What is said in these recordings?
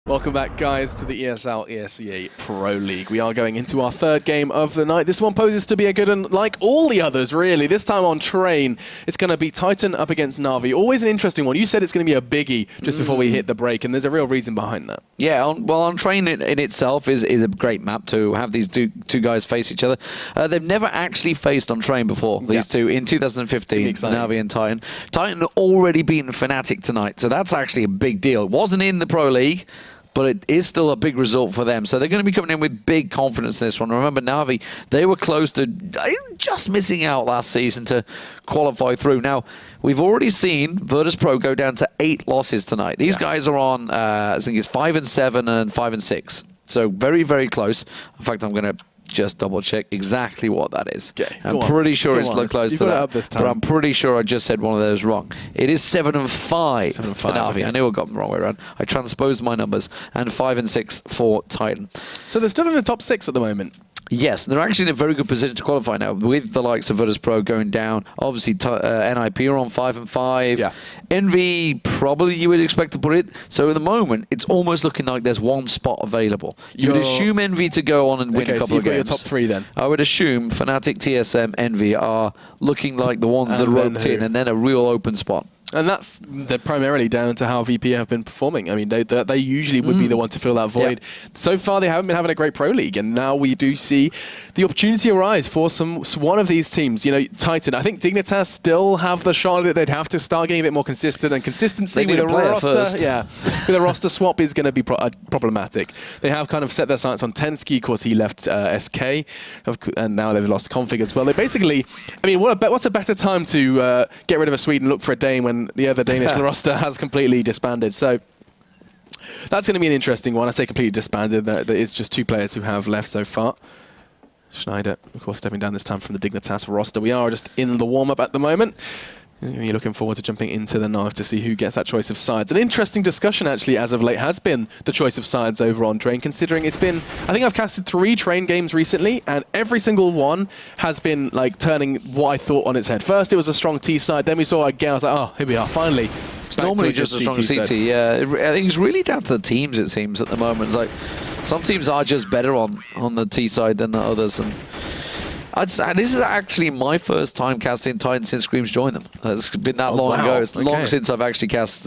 Welcome back, guys, to the ESL ESEA Pro League. We are going into our third game of the night. This one poses to be a good one, like all the others, really. This time on Train, it's going to be Titan up against NaVi. Always an interesting one. You said it's going to be a biggie just before we hit the break, and there's a real reason behind that. Yeah, on Train in itself is a great map to have these two guys face each other. They've never actually faced on Train before, these two, in 2015, NaVi and Titan. Titan already beaten Fnatic tonight, so that's actually a big deal. It wasn't in the Pro League, but it is still a big result for them. So they're going to be coming in with big confidence in this one. Remember, NaVi, they were close to just missing out last season to qualify through. Now, we've already seen Virtus.pro go down to 8 losses tonight. These guys are on, I think it's 5-7 and 5-6. So very, very close. In fact, I'm going to just double check exactly what that is. Okay, I'm pretty sure it's close to that, but I'm pretty sure I just said one of those wrong. It is 7-5 for NaVi. Okay. I knew I got them the wrong way around. I transposed my numbers, and 5-6 for Titan. So they're still in the top 6 at the moment. Yes, they're actually in a very good position to qualify now, with the likes of Virtus.pro going down. Obviously, NIP are on 5-5. Yeah. NV, probably you would expect to put it. So at the moment, it's almost looking like there's one spot available. You would assume NV to go on and win a couple of games. Your top 3 then. I would assume Fnatic, TSM, NV are looking like the ones that roped in, and then a real open spot. And that's primarily down to how VP have been performing. I mean, they usually would be the one to fill that void. Yeah. So far, they haven't been having a great Pro League, and now we do see the opportunity arise for one of these teams. You know, Titan. I think Dignitas still have the shot that they'd have to start getting a bit more consistent, and consistency with a roster. With a roster swap is going to be problematic. They have kind of set their sights on Tensky. Of course, he left SK, and now they've lost Config as well. They basically, I mean, what's a better time to get rid of a Swede and look for a Dane when the other Danish roster has completely disbanded? So that's going to be an interesting one. I say completely disbanded. There is just 2 players who have left so far. Schneider, of course, stepping down this time from the Dignitas roster. We are just in the warm-up at the moment. You're looking forward to jumping into the knife to see who gets that choice of sides. An interesting discussion, actually, as of late, has been the choice of sides over on Train, considering it's been, I think I've casted 3 Train games recently, and every single one has been like turning what I thought on its head. First, it was a strong T side, then we saw again, I was like, oh, here we are, finally. It's normally just a strong CT, yeah. I think it's really down to the teams, it seems, at the moment. It's like, some teams are just better on the T side than the others, and this is actually my first time casting Titan since Screams joined them. It's been that long ago. It's long since I've actually cast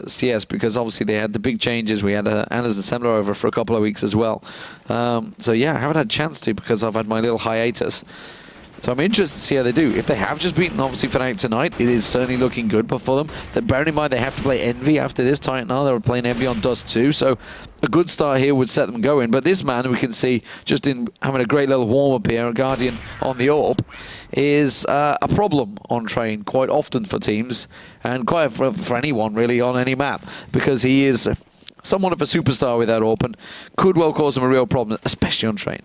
CS, because obviously they had the big changes. We had Anna's Assembler over for a couple of weeks as well. So yeah, I haven't had a chance to, because I've had my little hiatus. So I'm interested to see how they do. If they have just beaten, obviously, Fnatic tonight, it is certainly looking good for them. Bearing in mind they have to play Envy after this Titan. Now they're playing Envy on Dust too, so a good start here would set them going. But this man, we can see, just in having a great little warm-up here, a Guardian on the AWP, is a problem on Train quite often for teams, and quite for anyone, really, on any map, because he is somewhat of a superstar with that AWP, and could well cause them a real problem, especially on Train.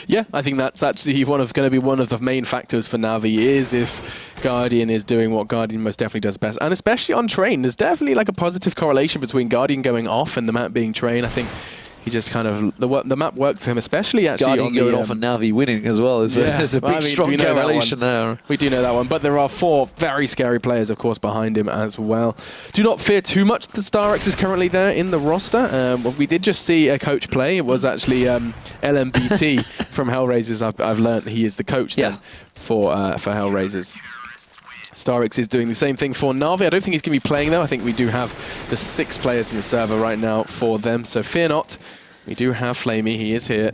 Yeah, I think that's actually going to be one of the main factors for NaVi, is if Guardian is doing what Guardian most definitely does best. And especially on Train, there's definitely like a positive correlation between Guardian going off and the map being Train. I think he just kind of, the map works for him, especially actually Guardian on going off and NaVi winning as well. There's a big, strong correlation there. We do know that one, but there are 4 very scary players, of course, behind him as well. Do not fear too much that StarX is currently there in the roster. We did just see a coach play. It was actually LMBT from Hellraisers. I've learned he is the coach then for Hellraisers. StarX is doing the same thing for NaVi. I don't think he's going to be playing, though. I think we do have the 6 players in the server right now for them, so fear not. We do have Flamey. He is here.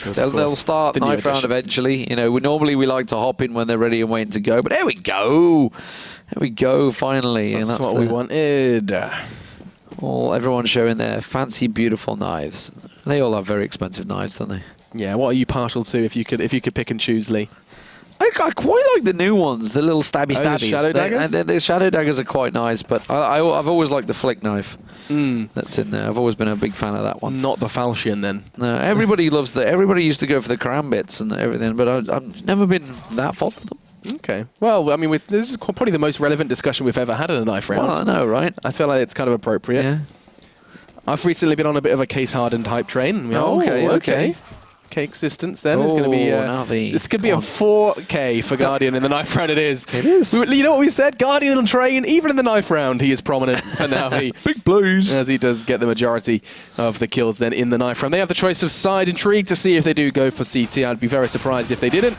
They'll start knife round eventually. You know, normally we like to hop in when they're ready and waiting to go, but there we go. There we go, finally. That's what we wanted. Everyone showing their fancy, beautiful knives. They all have very expensive knives, don't they? Yeah, what are you partial to if you could pick and choose, Lee? I quite like the new ones, the little stabbies. The shadow daggers? The shadow daggers are quite nice, but I've always liked the flick knife that's in there. I've always been a big fan of that one. Not the falchion, then. No, everybody loves everybody used to go for the karambits and everything, but I've never been that fond of them. Okay. Well, I mean, this is probably the most relevant discussion we've ever had in a knife round. Well, I know, right? I feel like it's kind of appropriate. Yeah. I've recently been on a bit of a case-hardened hype train. Okay. existence then. It's going to be NaVi. this could be a 4K for Guardian in the knife round. It is. It is. You know what we said? Guardian on train, even in the knife round, he is prominent for NaVi. Big blues. As he does get the majority of the kills then in the knife round. They have the choice of side. Intrigued to see if they do go for CT. I'd be very surprised if they didn't.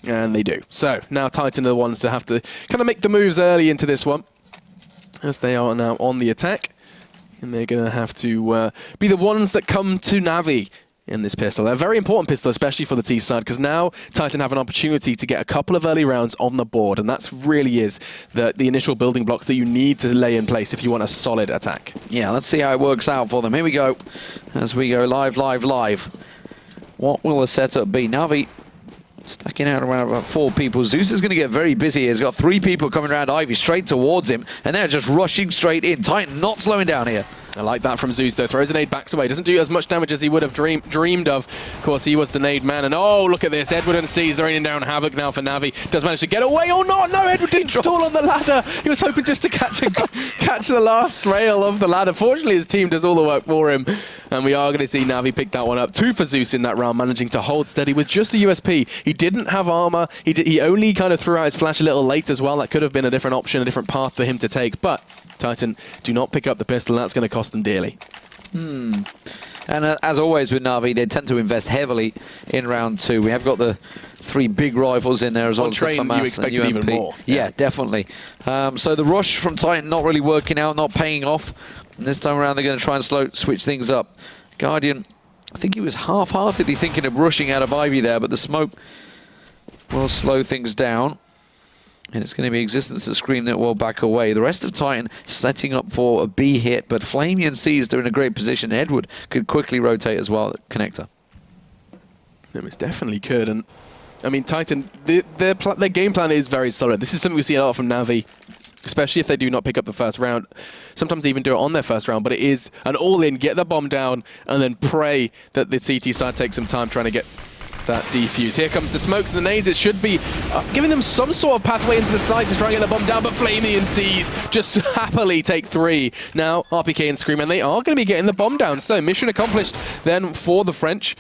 And they do. So now Titan are the ones to have to kind of make the moves early into this one, as they are now on the attack. And they're going to have to be the ones that come to NaVi in this pistol. They're a very important pistol, especially for the T side, because now Titan have an opportunity to get a couple of early rounds on the board, and that really is the initial building blocks that you need to lay in place if you want a solid attack. Yeah, let's see how it works out for them. Here we go, as we go live. What will the setup be? NaVi stacking out around about 4 people. Zeus is going to get very busy. He's got 3 people coming around Ivy straight towards him, and they're just rushing straight in. Titan not slowing down here. I like that from Zeus, though. Throws a nade, backs away. Doesn't do as much damage as he would have dreamed of. Of course, he was the nade man. And oh, look at this. Edward and C's raining down havoc now for NaVi. Does manage to get away or not? No, Edward didn't stall on the ladder. He was hoping just to catch the last rail of the ladder. Fortunately, his team does all the work for him. And we are going to see NaVi pick that one up. 2 for Zeus in that round, managing to hold steady with just a USP. He didn't have armor. He only kind of threw out his flash a little late as well. That could have been a different option, a different path for him to take. But Titan do not pick up the pistol, and that's going to cost them dearly. And as always with NaVi, they tend to invest heavily in round 2. We have got the 3 big rifles in there as well. On train, you expected even more. Yeah, definitely. So the rush from Titan not really working out, not paying off. And this time around, they're going to try and switch things up. Guardian, I think he was half-heartedly thinking of rushing out of Ivy there, but the smoke will slow things down. And it's going to be Existence that Scream that will back away. The rest of Titan setting up for a B hit, but Flamey and C is in a great position. Edward could quickly rotate as well at connector. It most definitely could. And I mean, Titan, their game plan is very solid. This is something we see a lot from NaVi, especially if they do not pick up the first round. Sometimes they even do it on their first round, but it is an all-in, get the bomb down, and then pray that the CT side takes some time trying to get that defuse. Here comes the smokes and the nades. It should be giving them some sort of pathway into the site to try and get the bomb down, but Flamey and C's just happily take 3. Now, RPK and Scream, and they are going to be getting the bomb down. So, mission accomplished then for the French.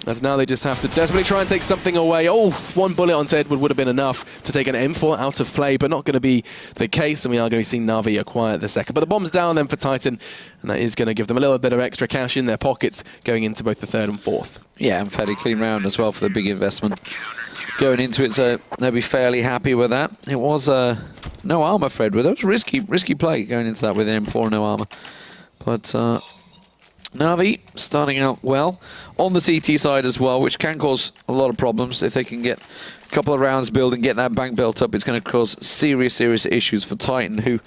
As now they just have to desperately try and take something away. Oh, 1 bullet onto Edward would have been enough to take an M4 out of play, but not going to be the case, and we are going to see NaVi acquire the second. But the bomb's down then for Titan, and that is going to give them a little bit of extra cash in their pockets going into both the 3rd and 4th. Yeah, and fairly clean round as well for the big investment going into it, so they'll be fairly happy with that. It was no armor, Fred, but that was risky play going into that with an M4 and no armor. But NaVi starting out well on the CT side as well, which can cause a lot of problems. If they can get a couple of rounds built and get that bank built up, it's going to cause serious issues for Titan, who,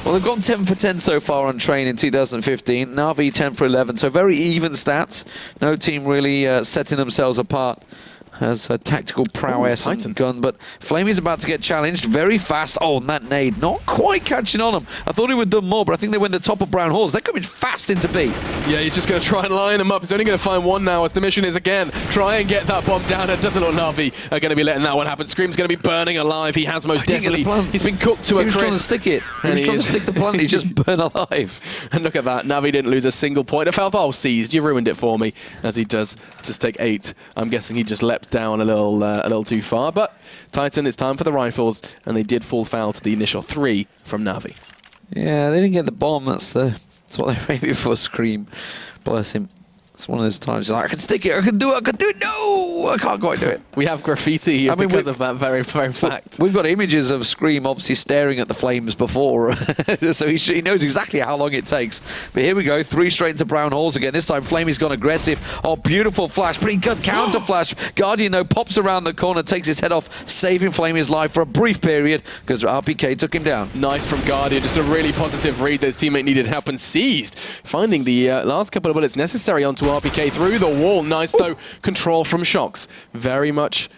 well, they've gone 10 for 10 so far on train in 2015. NaVi 10 for 11, so very even stats. No team really setting themselves apart has a tactical prowess and gun, but Flamey's about to get challenged very fast. Oh, and that nade not quite catching on him. I thought he would have done more, but I think they went the top of Brown Halls. They're coming fast into B. Yeah, he's just going to try and line them up. He's only going to find 1 now, as the mission is again try and get that bomb down. It doesn't look NaVi are going to be letting that one happen. Scream's going to be burning alive. He has most definitely. He's been cooked to a crisp. He was trying to stick it. He was trying to stick the plant. He just burned alive. And look at that. NaVi didn't lose a single point of health. Oh, seized. You ruined it for me. As he does just take 8. I'm guessing he just leapt down a little too far. But Titan, it's time for the rifles, and they did fall foul to the initial 3 from NaVi. Yeah, they didn't get the bomb. That's what they made before Scream. Bless him. It's one of those times he's like, I can stick it, I can do it, I can do it. No, I can't quite do it. We have graffiti here because of that very fact. We've got images of Scream obviously staring at the flames before, so he knows exactly how long it takes. But here we go, 3 straight into Brown Halls again. This time Flamey's gone aggressive. Oh, beautiful flash, pretty good counter flash. Guardian, though, pops around the corner, takes his head off, saving Flamey's life for a brief period because RPK took him down. Nice from Guardian, just a really positive read. His teammate needed help and seized, finding the last couple of bullets necessary onto RPK through the wall. Nice, though, control from Shox. Very much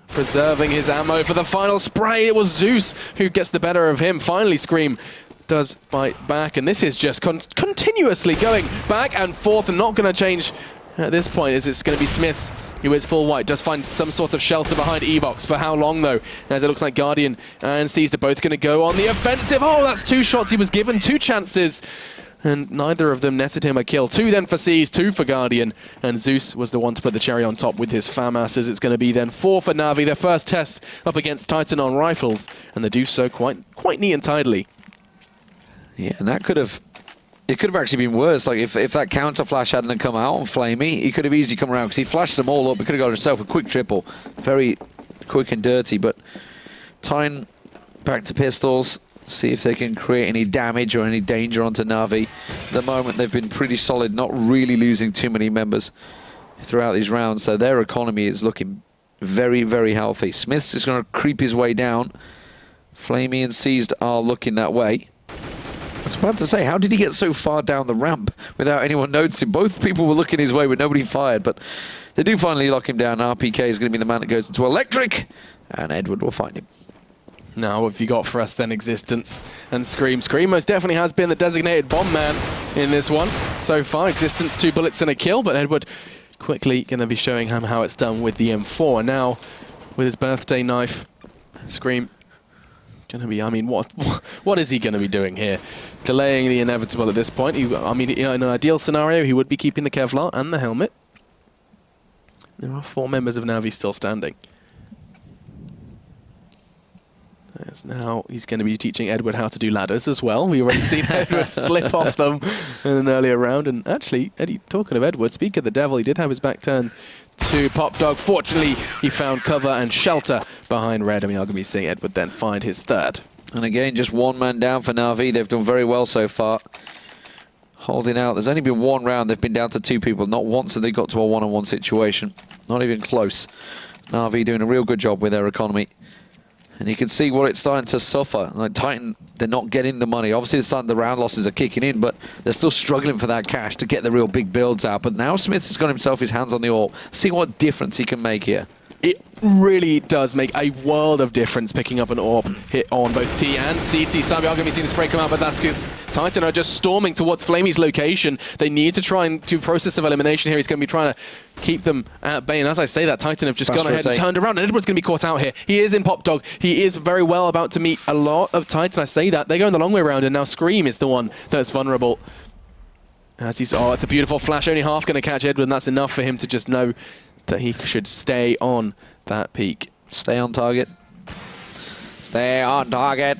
preserving his ammo for the final spray. It was Zeus who gets the better of him. Finally, Scream does bite back, and this is just continuously going back and forth and not going to change at this point, as it's going to be Smiths, who is full white, does find some sort of shelter behind Evox. For how long, though? As it looks like Guardian and Caesar both going to go on the offensive. Oh, that's 2 shots he was given, 2 chances. and neither of them netted him a kill. 2 then for Seas, 2 for Guardian, and Zeus was the one to put the cherry on top with his FAMAS, as it's going to be then 4 for NaVi, their first test up against Titan on rifles, and they do so quite neat and tidily. Yeah, and that could have... It could have actually been worse. Like, if that counter flash hadn't come out on Flamey, he could have easily come around, because he flashed them all up. He could have got himself a quick triple. Very quick and dirty, but Titan back to pistols. See if they can create any damage or any danger onto NaVi. At the moment, they've been pretty solid, not really losing too many members throughout these rounds, so their economy is looking very, very healthy. Smith's is going to creep his way down. Flamey and Seized are looking that way. I was about to say, how did he get so far down the ramp without anyone noticing? Both people were looking his way, but nobody fired, but they do finally lock him down. RPK is going to be the man that goes into electric, and Edward will find him. Now, what have you got for us then, Existence and Scream? Scream most definitely has been the designated bomb man in this one so far. Existence, 2 bullets and a kill, but Edward quickly going to be showing him how it's done with the M4. Now, with his birthday knife, Scream going to be, I mean, what is he going to be doing here? Delaying the inevitable at this point. I mean, in an ideal scenario, he would be keeping the Kevlar and the helmet. There are 4 members of NaVi still standing. As now he's going to be teaching Edward how to do ladders as well. We already seen Edward slip off them in an earlier round. And actually, Eddie, talking of Edward, speak of the devil, he did have his back turned to Pop Dog. Fortunately, he found cover and shelter behind Red. I mean, I'm going to be seeing Edward then find his 3rd. And again, just 1 man down for NaVi. They've done very well so far. Holding out. There's only been 1 round. They've been down to 2 people. Not once have they got to a one-on-one situation. Not even close. NaVi doing a real good job with their economy. And you can see what it's starting to suffer. Like Titan, they're not getting the money. Obviously, the round losses are kicking in, but they're still struggling for that cash to get the real big builds out. But now Smith has got himself his hands on the AWP. See what difference he can make here. It really does make a world of difference picking up an AWP hit on both T and CT. Some are going to be seeing the spray come out, but that's because Titan are just storming towards Flamey's location. They need to try and do process of elimination here. He's going to be trying to keep them at bay. And as I say that, Titan have just gone ahead and turned around. And Edward's going to be caught out here. He is in Pop Dog. He is very well about to meet a lot of Titan. I say that. They're going the long way around, and now Scream is the one that's vulnerable. As he's, oh, it's a beautiful flash. Only half going to catch Edward, and that's enough for him to just know that he should stay on that peak. Stay on target. Stay on target.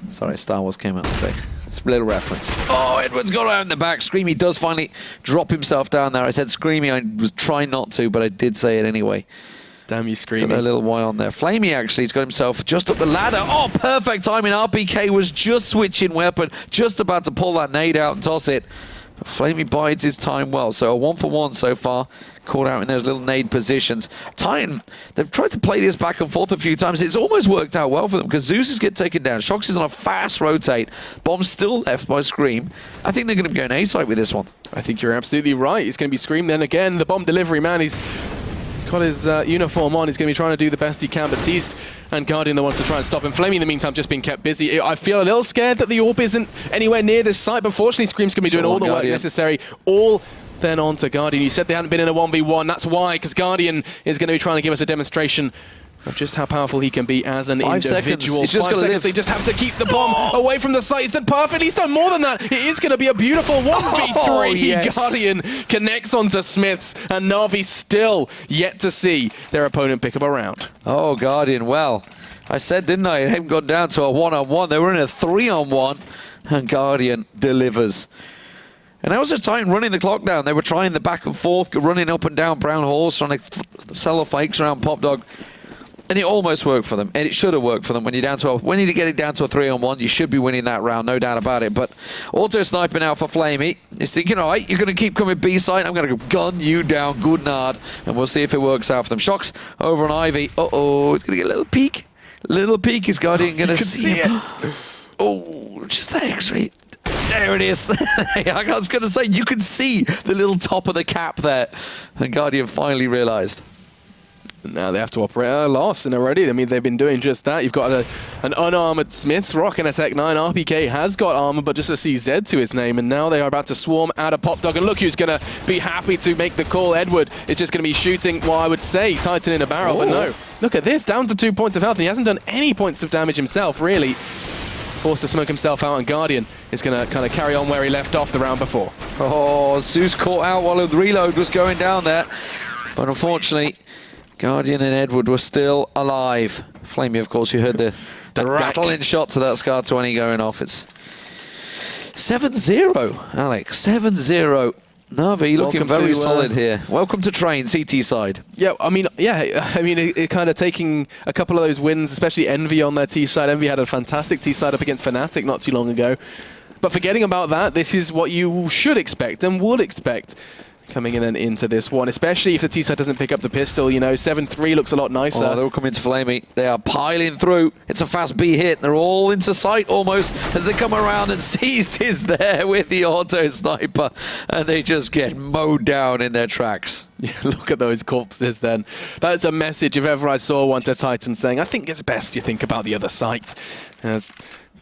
Sorry, Star Wars came out today. It's a little reference. Oh, Edward's got around the back. Screamy does finally drop himself down there. I said Screamy. I was trying not to, but I did say it anyway. Damn you, Screamy. Got a little Y on there. Flamey actually has got himself just up the ladder. Oh, perfect timing. RPK was just switching weapon, just about to pull that nade out and toss it. But Flamey bides his time well. So a 1-for-1 so far. Caught out in those little nade positions. Titan, they've tried to play this back and forth a few times. It's almost worked out well for them because Zeus is getting taken down. Shox is on a fast rotate. Bomb's still left by Scream. I think they're going to be going A-side with this one. I think you're absolutely right. It's going to be Scream then again. The bomb delivery man, he's got his uniform on. He's going to be trying to do the best he can, but Seized and Guardian the ones to try and stop him. Flamey in the meantime just being kept busy. I feel a little scared that the AWP isn't anywhere near this site, but fortunately Scream's going to be doing all the work necessary. All then on to Guardian. You said they hadn't been in a 1v1. That's why, because Guardian is going to be trying to give us a demonstration of just how powerful he can be as an individual. It's just 5 seconds. They just have to keep the bomb away from the site. He's done perfect. He's done more than that. It is going to be a beautiful 1v3. Oh, yes. Guardian connects onto Smiths, and NaVi still yet to see their opponent pick up a round. Oh, Guardian, well, I said, didn't I? It hadn't gone down to a 1-on-1. They were in a 3-on-1, and Guardian delivers. And that was just Titan running the clock down. They were trying the back and forth, running up and down brown halls, trying to sell fakes around Pop Dog. And it almost worked for them. And it should have worked for them when you're down to when you get it down to a 3-on-1. You should be winning that round, no doubt about it. But auto sniping out for Flamey. He's thinking, all right, you're going to keep coming B side. I'm going to gun you down good and hard. And we'll see if it works out for them. Shox over on Ivy. Uh-oh, it's going to get a little peek. Little peek is Guardian going to see it. Oh, just the X-ray. There it is. I was going to say, you can see the little top of the cap there. And Guardian finally realized. Now they have to operate a loss and already. I mean, they've been doing just that. You've got an unarmored Smiths rocking a Tech 9. RPK has got armor, but just a CZ to his name. And now they are about to swarm out of Pop Dog. And look who's going to be happy to make the call. Edward is just going to be shooting, well, I would say Titan in a barrel, but no. Look at this, down to 2 points of health. And he hasn't done any points of damage himself, really. forced to smoke himself out, and Guardian is going to kind of carry on where he left off the round before. Oh, Zeus caught out while the reload was going down there. But unfortunately, Guardian and Edward were still alive. Flamey, of course, you heard the rattling shots of that Scar 20 going off. It's 7-0, Alex. 7-0. NaVi looking very solid here. Welcome to train, CT side. Yeah, I mean, it kind of taking a couple of those wins, especially Envy on their T side. Envy had a fantastic T side up against Fnatic not too long ago. But forgetting about that, this is what you should expect and would expect coming in and into this one, especially if the T side doesn't pick up the pistol. You know, 7-3 looks a lot nicer. Oh, they're all coming to Flamey. They are piling through. It's a fast B hit. They're all into sight almost as they come around, and Seized is there with the auto sniper, and they just get mowed down in their tracks. Yeah, look at those corpses then. That's a message, if ever I saw one, to Titan saying, I think it's best you think about the other site. As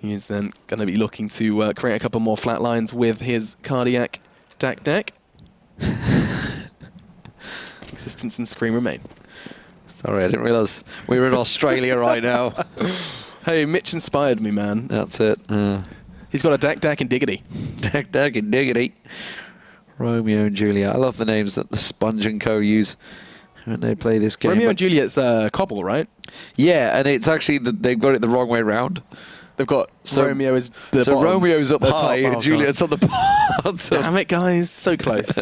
he's then going to be looking to create a couple more flat lines with his cardiac deck. Existence and Scream remain. Sorry, I didn't realise we were in Australia right now. Hey, Mitch inspired me, man. That's it. He's got a Dak and Diggity. Dak and Diggity. Romeo and Juliet. I love the names that the Sponge and Co use when they play this game. Romeo and Juliet's Cobble, right? Yeah, and it's actually they've got it the wrong way round. They've got Romeo is the bottom, Romeo's up high and Juliet's on the bottom. Damn it, guys. So close.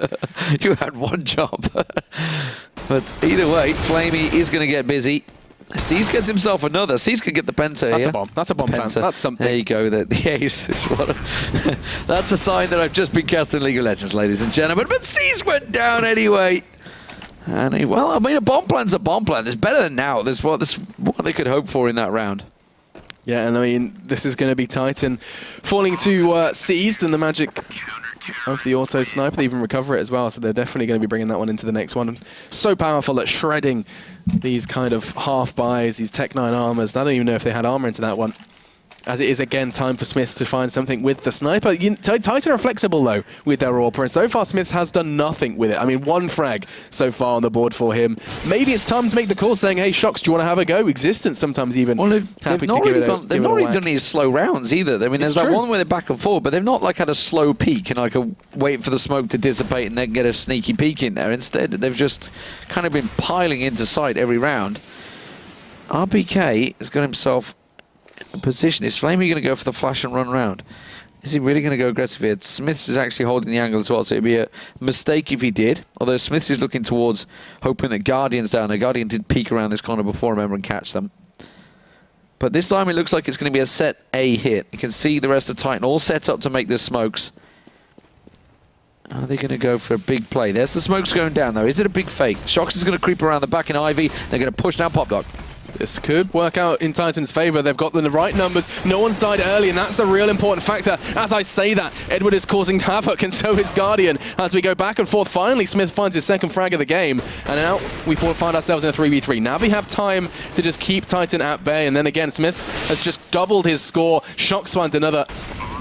You had one job. But either way, Flamey is going to get busy. Seas gets himself another. Seas could get the Penta. That's here. a bomb. That's a bomb plan. That's something. There you go. The ace is what that's a sign that I've just been casting League of Legends, ladies and gentlemen. But Seas went down anyway. And well, I mean, a bomb plan's a bomb plan. It's better than now. This what they could hope for in that round. Yeah, and I mean, this is going to be Titan falling to Seized and the magic of the auto sniper. They even recover it as well, so they're definitely going to be bringing that one into the next one. So powerful at shredding these kind of half buys, these Tech 9 armors. I don't even know if they had armor into that one. As it is, again, time for Smiths to find something with the sniper. Titan are flexible, though, with their AWP, and so far Smiths has done nothing with it. I mean, one frag so far on the board for him. Maybe it's time to make the call saying, hey, Shocks, do you want to have a go? Existence sometimes even happy to give it a They've not really done any slow rounds either. I mean, there's that one where they're back and forward, but they've not like had a slow peak and like wait for the smoke to dissipate and then get a sneaky peek in there. Instead, they've just kind of been piling into sight every round. RBK has got himself position. Is Flamey going to go for the flash and run round? Is he really going to go aggressive here? Smiths is actually holding the angle as well, so it'd be a mistake if he did. Although Smiths is looking towards hoping that Guardian's down there. Guardian did peek around this corner before, remember, and catch them. But this time it looks like it's going to be a set A hit. You can see the rest of Titan all set up to make the smokes. Are they going to go for a big play? There's the smokes going down, though. Is it a big fake? Shox is going to creep around the back in Ivy. They're going to push down Pop Dog. This could work out in Titan's favor. They've got the right numbers. No one's died early, and that's the real important factor. As I say that, Edward is causing havoc, and so is Guardian. As we go back and forth, finally Smith finds his second frag of the game, and now we find ourselves in a 3v3. Now we have time to just keep Titan at bay, and then again, Smith has just doubled his score. Shocks finds another,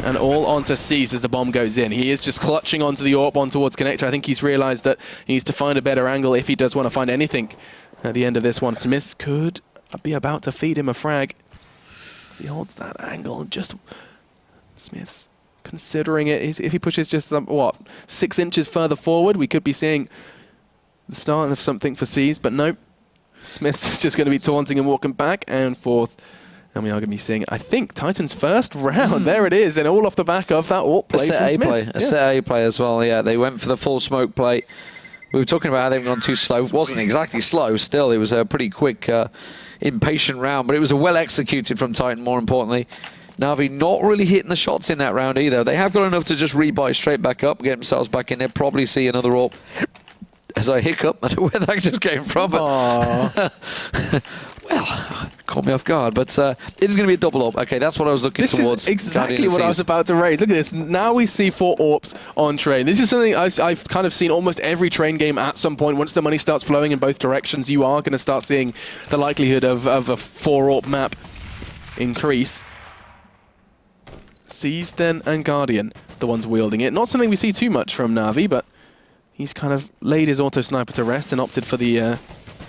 and all onto Cease as the bomb goes in. He is just clutching onto the AWP on towards Connector. I think he's realized that he needs to find a better angle if he does want to find anything at the end of this one. Smith could be about to feed him a frag as he holds that angle. Just Smith's considering it. If he pushes just, what, 6 inches further forward, we could be seeing the start of something for Seas, but nope. Smith's just going to be taunting and walking back and forth. And we are going to be seeing, I think, Titan's first round. There it is, and all off the back of that AWP play from Smith. A set A play as well, yeah. They went for the full smoke play. We were talking about how they've gone too slow. It wasn't exactly slow. Still, it was a pretty quick, impatient round, but it was a well executed from Titan, more importantly. NaVi not really hitting the shots in that round either. They have got enough to just rebuy straight back up, get themselves back in there, probably see another AWP. As I hiccup, I don't know where that just came from, but well, caught me off guard, but it is going to be a double AWP. Okay, that's what I was looking towards. This is exactly what I was about to raise. Look at this. Now we see 4 AWPs on train. This is something I've kind of seen almost every train game at some point. Once the money starts flowing in both directions, you are going to start seeing the likelihood of a 4 AWP map increase. Seized then and Guardian, the ones wielding it. Not something we see too much from NaVi, but he's kind of laid his auto sniper to rest and opted for the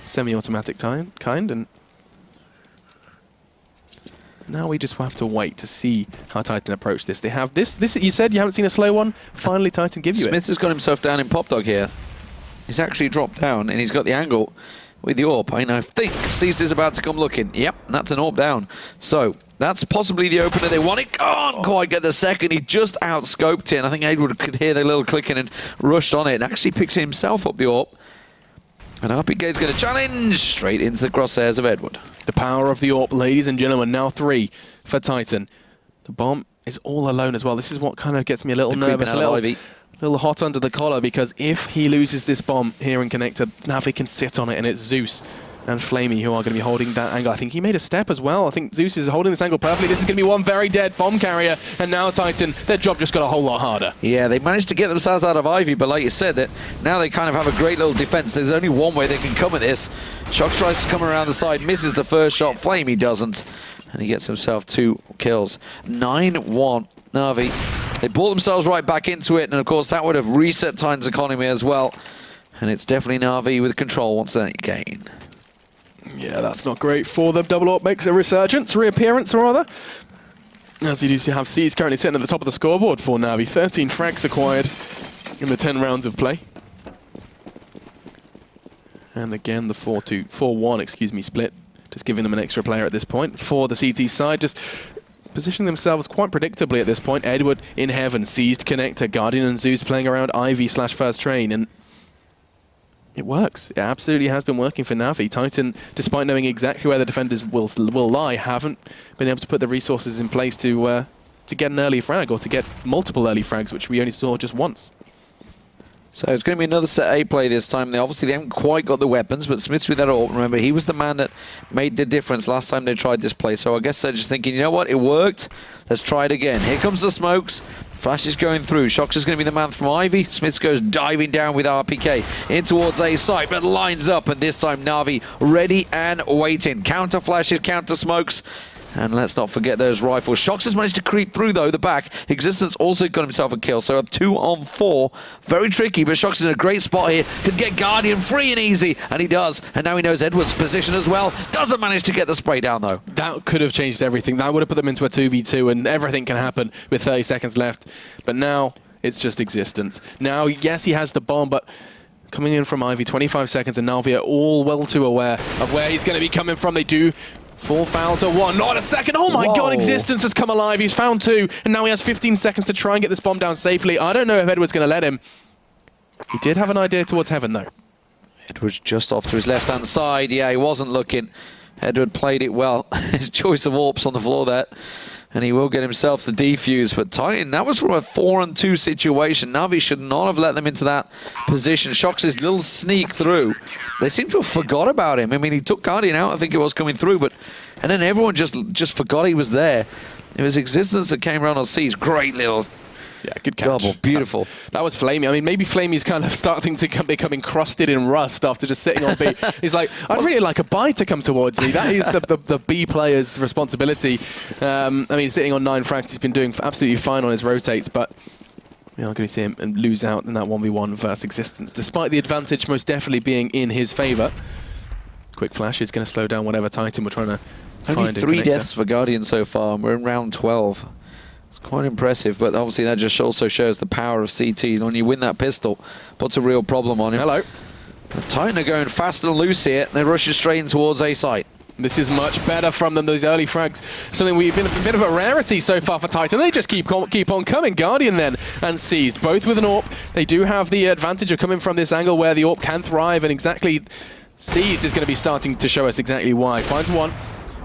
semi-automatic kind. And Now we just have to wait to see how Titan approach this. They have this. You said you haven't seen a slow one. Finally, Titan give you it. Smith has got himself down in Pop Dog here. He's actually dropped down, and he's got the angle with the AWP. And I think Seized is about to come looking. Yep, that's an AWP down. So that's possibly the opener they want. It can't quite get the second. He just outscoped it. And I think Edward could hear the little clicking and rushed on it. And actually picks himself up the AWP. And RPK is going to challenge straight into the crosshairs of Edward. The power of the AWP, ladies and gentlemen. Now 3 for Titan. The bomb is all alone as well. This is what kind of gets me a little nervous, a little hot under the collar, because if he loses this bomb here in Connector, NaVi can sit on it, and it's Zeus and Flamey who are going to be holding that angle. I think he made a step as well. I think Zeus is holding this angle perfectly. This is going to be one very dead bomb carrier, and now Titan, their job just got a whole lot harder. Yeah, they managed to get themselves out of Ivy, but like you said, that now they kind of have a great little defense. There's only one way they can come at this. Shox tries to come around the side, misses the first shot. Flamey doesn't, and he gets himself 2 kills. 9-1 NaVi. They brought themselves right back into it, and of course that would have reset Titan's economy as well. And it's definitely NaVi with control once they gain. Yeah, that's not great for them. Double AWP makes a reappearance rather. As you do have C's currently sitting at the top of the scoreboard for NaVi. 13 frags acquired in the 10 rounds of play. And again, the 4-1 split. Just giving them an extra player at this point. For the CT side, just positioning themselves quite predictably at this point. Edward in heaven, Seized Connector, Guardian and Zeus playing around Ivy/First Train, and it works. It absolutely has been working for NaVi. Titan, despite knowing exactly where the defenders will lie, haven't been able to put the resources in place to get an early frag, or to get multiple early frags, which we only saw just once. So it's going to be another set A play this time. They haven't quite got the weapons, but Smith's with that AWP. Remember, he was the man that made the difference last time they tried this play. So I guess they're just thinking, you know what, it worked. Let's try it again. Here comes the smokes. Flash is going through. Shox is going to be the man from Ivy. Smith goes diving down with RPK in towards A site, but lines up, and this time NaVi ready and waiting. Counter flashes, counter smokes. And let's not forget those rifles. Shox has managed to creep through, though, the back. Existence also got himself a kill, so a 2-on-4. Very tricky, but Shox is in a great spot here. Could get Guardian free and easy, and he does. And now he knows Edward's position as well. Doesn't manage to get the spray down, though. That could have changed everything. That would have put them into a 2v2, and everything can happen with 30 seconds left. But now, it's just Existence. Now, yes, he has the bomb, but coming in from Ivy, 25 seconds, and NaVi are all well too aware of where he's going to be coming from. They do fall foul to 1. Not a second. Oh my God, Existence has come alive. He's found 2, and now he has 15 seconds to try and get this bomb down safely. I don't know if Edward's going to let him. He did have an idea towards heaven, though. Edward's just off to his left-hand side. Yeah, he wasn't looking. Edward played it well. His choice of AWPs on the floor there. And he will get himself the defuse. But Titan, that was from a 4-on-2 situation. NaVi should not have let them into that position. Shox's little sneak through. They seem to have forgot about him. I mean, he took Guardian out, I think it was coming through, and then everyone just forgot he was there. It was Existence that came around on C's. Great little good catch. Double. Beautiful. That was Flamey. I mean, maybe Flamey's kind of starting to become encrusted in rust after just sitting on B. He's like, I'd really like a buy to come towards me. That is the B player's responsibility. I mean, sitting on 9 frags, he's been doing absolutely fine on his rotates, but we are going to see him lose out in that 1v1 versus Existence, despite the advantage most definitely being in his favor. Quick flash is going to slow down whatever Titan we're trying to find. Only 3 deaths for Guardian so far, and we're in round 12. It's quite impressive, but obviously that just also shows the power of CT. When you win that pistol, puts a real problem on him. Hello. The Titan are going fast and loose here. They're rushing straight in towards A site. This is much better from them, those early frags. Something we've been a bit of a rarity so far for Titan. They just keep on coming. Guardian then and Seized, both with an AWP. They do have the advantage of coming from this angle where the AWP can thrive, and exactly Seized is going to be starting to show us exactly why. Finds one.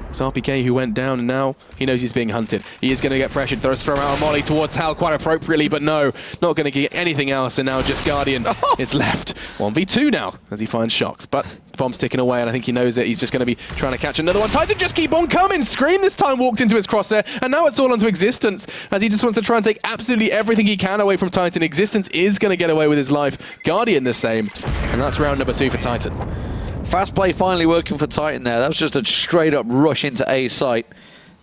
It's RPK who went down, and now he knows he's being hunted. He is going to get pressured. Throws throw out a molly towards Hal quite appropriately, but no, not going to get anything else, and now just Guardian is left. 1v2 now as he finds Shox, but the bomb's ticking away, and I think he knows it. He's just going to be trying to catch another one. Titan just keep on coming. Scream this time walked into his crosshair, and now it's all onto Existence as he just wants to try and take absolutely everything he can away from Titan. Existence is going to get away with his life. Guardian the same, and that's round number 2 for Titan. Fast play finally working for Titan there. That was just a straight up rush into A site.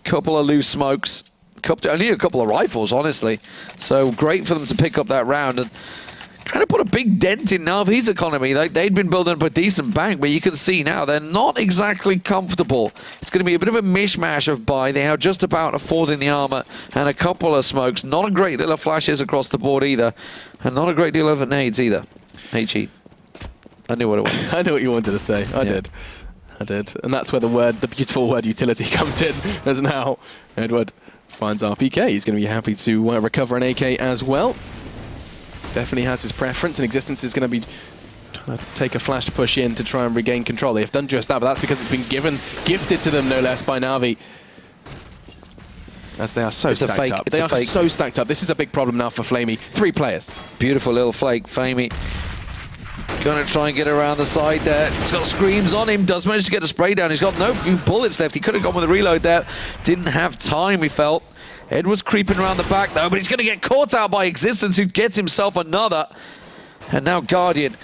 Couple of loose smokes. Only a couple of rifles, honestly. So great for them to pick up that round. And kind of put a big dent in NaVi's economy. They'd been building up a decent bank, but you can see now they're not exactly comfortable. It's going to be a bit of a mishmash of buy. They are just about affording the armor and a couple of smokes. Not a great deal of flashes across the board either, and not a great deal of nades either. HE. I knew what it was. I knew what you wanted to say. I did. And that's where the beautiful word utility comes in, as now Edward finds RPK. He's going to be happy to recover an AK as well. Definitely has his preference, and Existence is going to be trying to take a flash to push in to try and regain control. They've done just that, but that's because it's been gifted to them, no less, by NaVi. As they are so stacked up. They are so stacked up. This is a big problem now for Flamey. 3 players. Beautiful little flake. Flamey going to try and get around the side there. He's got screams on him. Does manage to get a spray down. He's got no few bullets left. He could have gone with a reload there. Didn't have time, he felt. Edward's creeping around the back though, but he's going to get caught out by Existence, who gets himself another. And now Guardian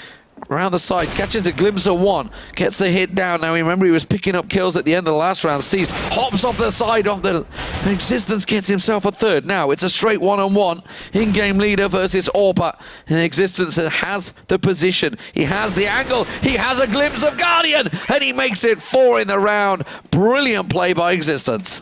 around the side, catches a glimpse of one, gets the hit down. Now remember, he was picking up kills at the end of the last round. Seized, hops off the side of the Existence, gets himself a third. Now it's a straight one-on-one. In-game leader versus Orpa. And Existence has the position. He has the angle. He has a glimpse of Guardian, and he makes it 4 in the round. Brilliant play by Existence.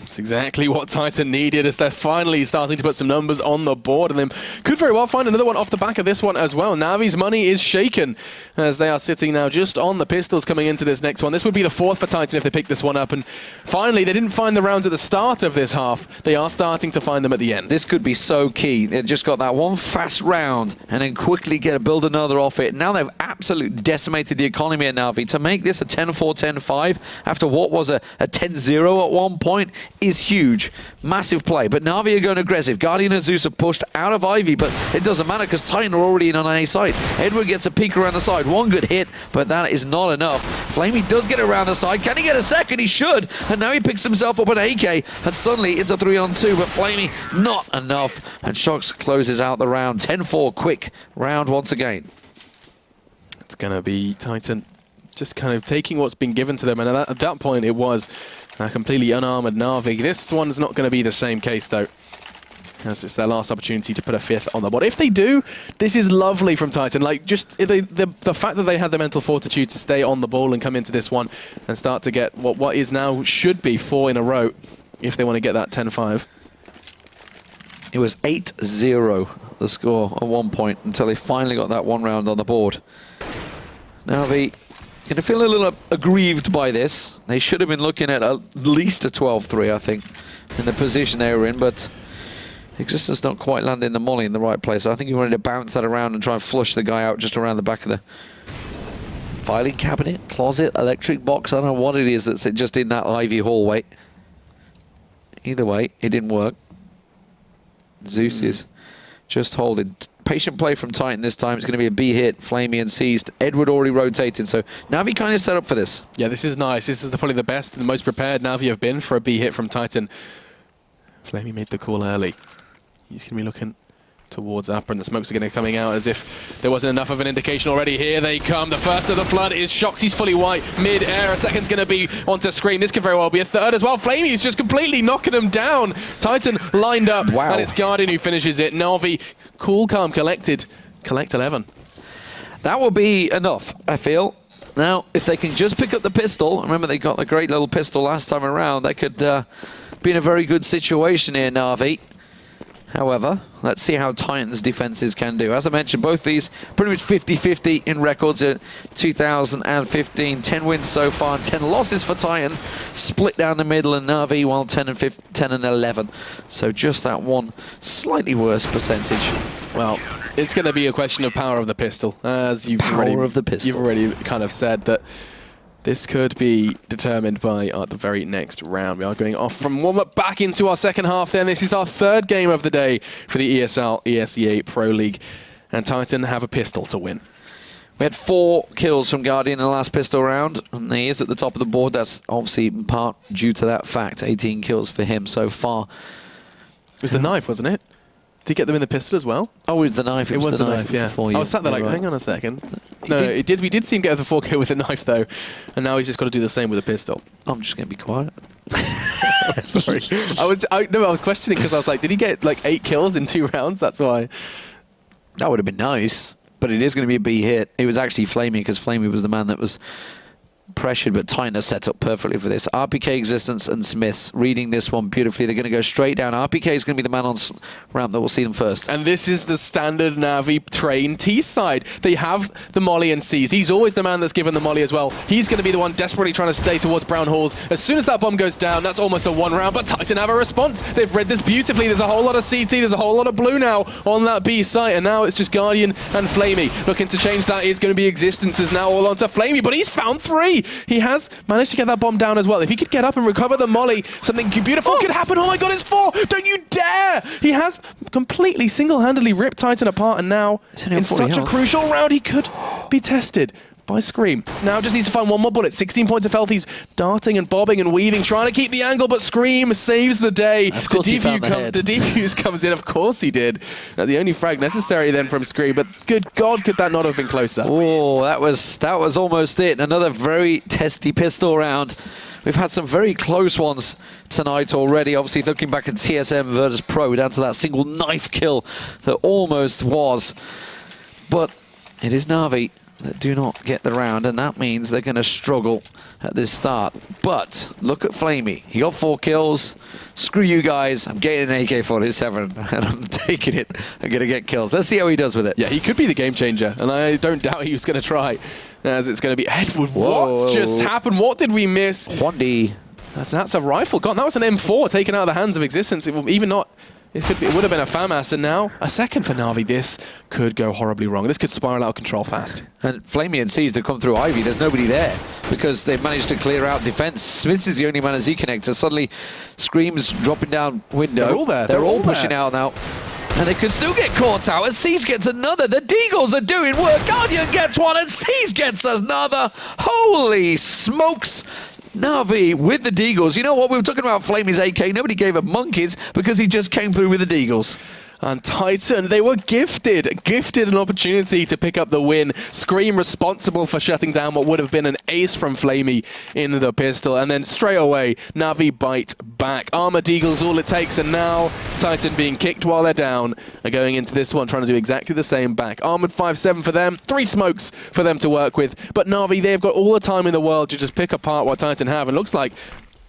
That's exactly what Titan needed, as they're finally starting to put some numbers on the board, and they could very well find another one off the back of this one as well. NaVi's money is shaken, as they are sitting now just on the pistols coming into this next one. This would be the 4th for Titan if they pick this one up, and finally they didn't find the rounds at the start of this half. They are starting to find them at the end. This could be so key. They just got that one fast round and then quickly build another off it. Now they've absolutely decimated the economy at NaVi. To make this a 10-4, 10-5 after what was a 10-0 at one point is huge. Massive play, but NaVi are going aggressive. Guardian and Zeus are pushed out of Ivy, but it doesn't matter because Titan are already in on A side. Edward gets a peek around the side. One good hit, but that is not enough. Flamey does get around the side. Can he get a second? He should. And now he picks himself up an AK, and suddenly it's a 3-on-2, but Flamey not enough. And Shox closes out the round. 10-4, quick round once again. It's going to be Titan just kind of taking what's been given to them, and at that point it was a completely unarmored NaVi. This one's not going to be the same case though, as it's their last opportunity to put a 5th on the board. If they do, this is lovely from Titan. Like, just the fact that they had the mental fortitude to stay on the ball and come into this one and start to get what is now should be 4 in a row if they want to get that 10-5. It was 8-0 the score at one point until they finally got that one round on the board. NaVi going to feel a little aggrieved by this. They should have been looking at least a 12-3, I think, in the position they were in, but Existence not quite landing the molly in the right place. I think he wanted to bounce that around and try and flush the guy out just around the back of the filing cabinet, closet, electric box. I don't know what it is that's just in that Ivy hallway. Either way, it didn't work. Zeus is just holding. Patient play from Titan this time. It's going to be a B hit, Flamey and seized. Edward already rotated, so NaVi kind of set up for this. Yeah, this is nice. This is probably the best and the most prepared NaVi have been for a B hit from Titan. Flamey made the call early. He's going to be looking towards upper, and the smokes are going to be coming out as if there wasn't enough of an indication already. Here they come. The first of the flood is Shox. He's fully white mid-air. A second's going to be onto screen. This could very well be a third as well. Flamey is just completely knocking him down. Titan lined up, and it's Guardian who finishes it. NaVi, cool, calm, collected. Collect 11. That will be enough, I feel. Now, if they can just pick up the pistol, remember they got a great little pistol last time around, they could be in a very good situation here, NaVi. However, let's see how Titan's defenses can do. As I mentioned, both these pretty much 50-50 in records at 2015. 10 wins so far and 10 losses for Titan. Split down the middle, and NaVi, while 10 and 11. So just that one slightly worse percentage. Well, it's going to be a question of power of the pistol. As you've already kind of said that this could be determined by the very next round. We are going off from warm-up back into our second half then. This is our 3rd game of the day for the ESL ESEA Pro League. And Titan have a pistol to win. We had 4 kills from Guardian in the last pistol round, and he is at the top of the board. That's obviously in part due to that fact. 18 kills for him so far. It was the knife, wasn't it? Did he get them in the pistol as well? Oh, it was the knife. It was the knife, yeah. I was sat there like, hang on a second. No, it did. We did see him get the 4K with a knife, though. And now he's just got to do the same with a pistol. I'm just going to be quiet. Sorry. I was questioning because I was like, did he get like 8 kills in 2 rounds? That's why. That would have been nice, but it is going to be a B hit. It was actually Flamey, because Flamey was the man that was pressured, but Titan is set up perfectly for this. RPK, Existence, and Smiths reading this one beautifully. They're going to go straight down. RPK is going to be the man on ramp that will see them first. And this is the standard Navi train T side. They have the molly and C's. He's always the man that's given the molly as well. He's going to be the one desperately trying to stay towards Brown Halls. As soon as that bomb goes down, that's almost a one round, but Titan have a response. They've read this beautifully. There's a whole lot of CT. There's a whole lot of blue now on that B site, and now it's just Guardian and Flamey. Looking to change that is going to be Existences now all onto Flamey, but he's found 3. He has managed to get that bomb down as well. If he could get up and recover the molly, something beautiful could happen. Oh my god, it's 4! Don't you dare! He has completely single-handedly ripped Titan apart, and now in such a crucial round, he could be tested by Scream. Now just needs to find one more bullet. 16 points of health. He's darting and bobbing and weaving, trying to keep the angle, but Scream saves the day. Of course the defuse comes in. Of course he did. The only frag necessary then from Scream, but good God, could that not have been closer? Oh, that was almost it. Another very testy pistol round. We've had some very close ones tonight already. Obviously, looking back at TSM versus Pro, down to that single knife kill that almost was. But it is Navi that do not get the round, and that means they're going to struggle at this start. But look at Flamey. He got 4 kills. Screw you guys. I'm getting an AK-47, and I'm taking it. I'm going to get kills. Let's see how he does with it. Yeah, he could be the game changer, and I don't doubt he was going to try. As it's going to be Edward. Whoa. What just happened? What did we miss? Juandi. That's a rifle gone. That was an M4 taken out of the hands of Existence. It even not. It would have been a FAMAS, and now a second for Navi. This could go horribly wrong. This could spiral out of control fast. And Flamey and C's to come through Ivy. There's nobody there because they've managed to clear out defense. Smiths is the only man as Z connector. Suddenly, Scream's dropping down window. They're all there. They're all pushing out now. And they could still get caught out as C's gets another. The Deagles are doing work. Guardian gets one and C's gets another. Holy smokes. Navi with the Deagles. You know what? We were talking about Flamey's AK. Nobody gave a monkeys because he just came through with the Deagles. And Titan, they were gifted an opportunity to pick up the win. Scream responsible for shutting down what would have been an ace from Flamey in the pistol. And then straight away, Navi bite back. Armored Eagle's all it takes, and now Titan being kicked while they're down are going into this one, trying to do exactly the same back. Armored 5-7 for them, 3 smokes for them to work with. But Navi, they've got all the time in the world to just pick apart what Titan have, and looks like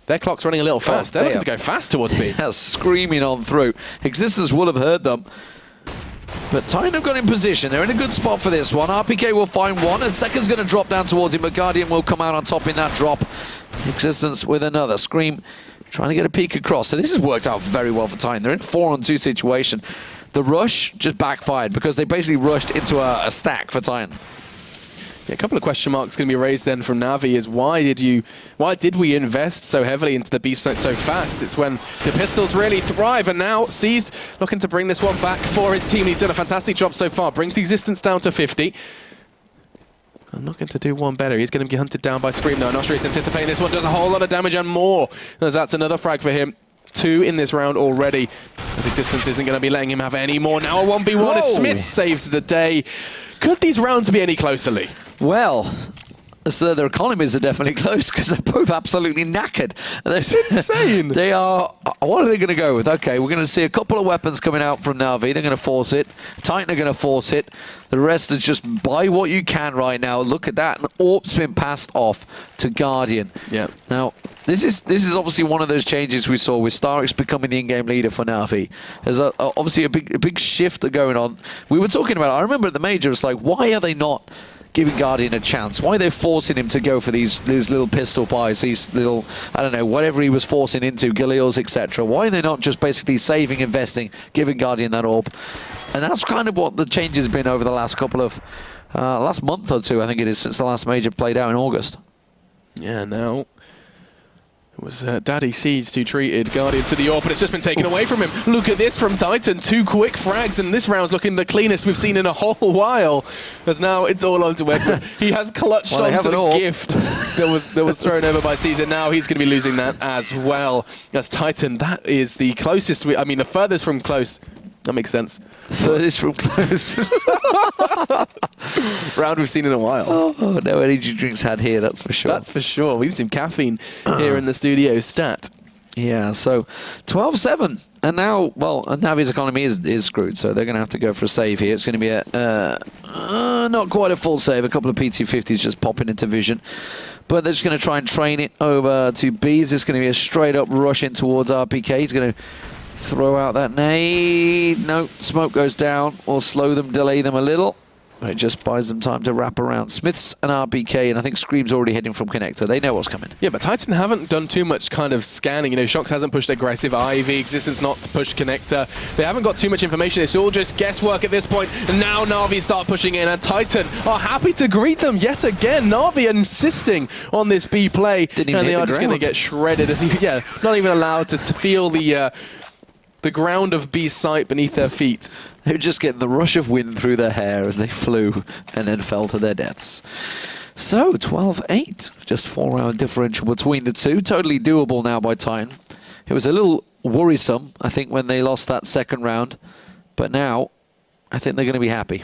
their clock's running a little fast. They're looking to go fast towards B. They're screaming on through. Existence will have heard them. But Titan have got in position. They're in a good spot for this one. RPK will find one. A second's going to drop down towards him, but Guardian will come out on top in that drop. Existence with another. Scream trying to get a peek across. So this has worked out very well for Titan. They're in a 4-on-2 situation. The rush just backfired because they basically rushed into a stack for Titan. Yeah, a couple of question marks going to be raised then from Navi is why did we invest so heavily into the B site so fast? It's when the pistols really thrive, and now Seized looking to bring this one back for his team. He's done a fantastic job so far, brings the Existence down to 50. I'm looking to do one better. He's going to be hunted down by Scream though. Not sure he's anticipating this one. Does a whole lot of damage and more, as that's another frag for him. 2 in this round already, as Existence isn't going to be letting him have any more. Now a 1v1 as Smith saves the day. Could these rounds be any closer, Lee? Well, so their economies are definitely close because they're both absolutely knackered. It's insane. They are. What are they going to go with? Okay, we're going to see a couple of weapons coming out from Navi. They're going to force it. Titan are going to force it. The rest is just buy what you can right now. Look at that. And AWP's been passed off to Guardian. Yeah. Now, this is obviously one of those changes we saw with Starix becoming the in-game leader for Navi. There's obviously a big shift going on. We were talking about it. I remember at the major, it's like, why are they not giving Guardian a chance? Why are they forcing him to go for these little pistol buys, these little, I don't know, whatever he was forcing into, Galils, etc. Why are they not just basically saving, investing, giving Guardian that AWP? And that's kind of what the change has been over the last couple of, last month or two, I think it is, since the last major played out in August. Yeah, now it was Daddy Seeds who treated Guardian to the AWP, but it's just been taken away from him. Look at this from Titan. 2 quick frags, and this round's looking the cleanest we've seen in a whole while. As now it's all onto Edward. He has clutched onto the gift that was thrown over by Caesar. Now he's going to be losing that as well. As Titan, that is the closest, I mean the furthest from close. That makes sense. Furthest from close. Round we've seen in a while. Oh, no energy drinks had here, that's for sure. That's for sure. We need some caffeine here in the studio. Stat. Yeah, so 12-7. And now, well, NaVi's economy is screwed, so they're going to have to go for a save here. It's going to be a not quite a full save. A couple of PT50s just popping into vision. But they're just going to try and train it over to B's. It's going to be a straight-up rush in towards RPK. He's going to throw out that nade. No, smoke goes down. Or slow them, delay them a little. It just buys them time to wrap around. Smiths and RPK, and I think Scream's already heading from Connector. They know what's coming. Yeah, but Titan haven't done too much kind of scanning. You know, Shox hasn't pushed aggressive. Ivy, Existence not pushed Connector. They haven't got too much information. It's all just guesswork at this point. And now Na'Vi start pushing in, and Titan are happy to greet them yet again. Na'Vi insisting on this B play, and they are just going to get shredded. As not even allowed to feel the ground of B's sight beneath their feet. They were just getting the rush of wind through their hair as they flew and then fell to their deaths. So, 12-8. Just 4-round differential between the two. Totally doable now by Titan. It was a little worrisome, I think, when they lost that second round. But now, I think they're going to be happy.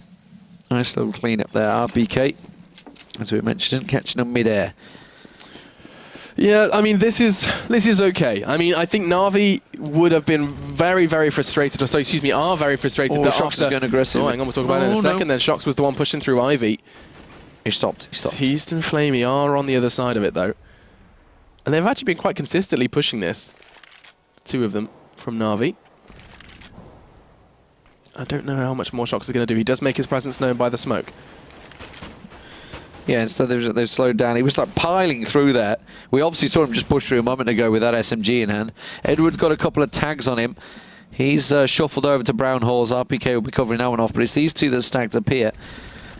Nice little clean up there. RPK, as we mentioned, catching them mid-air. Yeah, I mean, this is okay. I mean, I think Na'Vi would have been very, very frustrated, are very frustrated. Oh, that Shox is going aggressive. Oh, hang on, we'll talk about it in a second. Then Shox was the one pushing through Ivy. He stopped. Heast and Flamey are on the other side of it, though. And they've actually been quite consistently pushing this. Two of them from Na'Vi. I don't know how much more Shox is going to do. He does make his presence known by the smoke. Yeah, instead they've slowed down. He was like piling through there. We obviously saw him just push through a moment ago with that SMG in hand. Edward's got a couple of tags on him. He's shuffled over to Brown Halls. RPK will be covering that one off, but it's these two that stacked up here.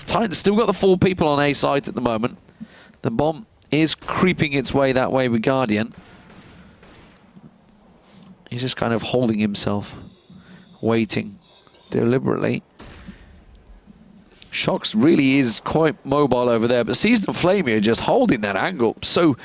Titan's still got the 4 people on A site at the moment. The bomb is creeping its way that way with Guardian. He's just kind of holding himself, waiting deliberately. Shox really is quite mobile over there, but Seasoned Flamey are just holding that angle. So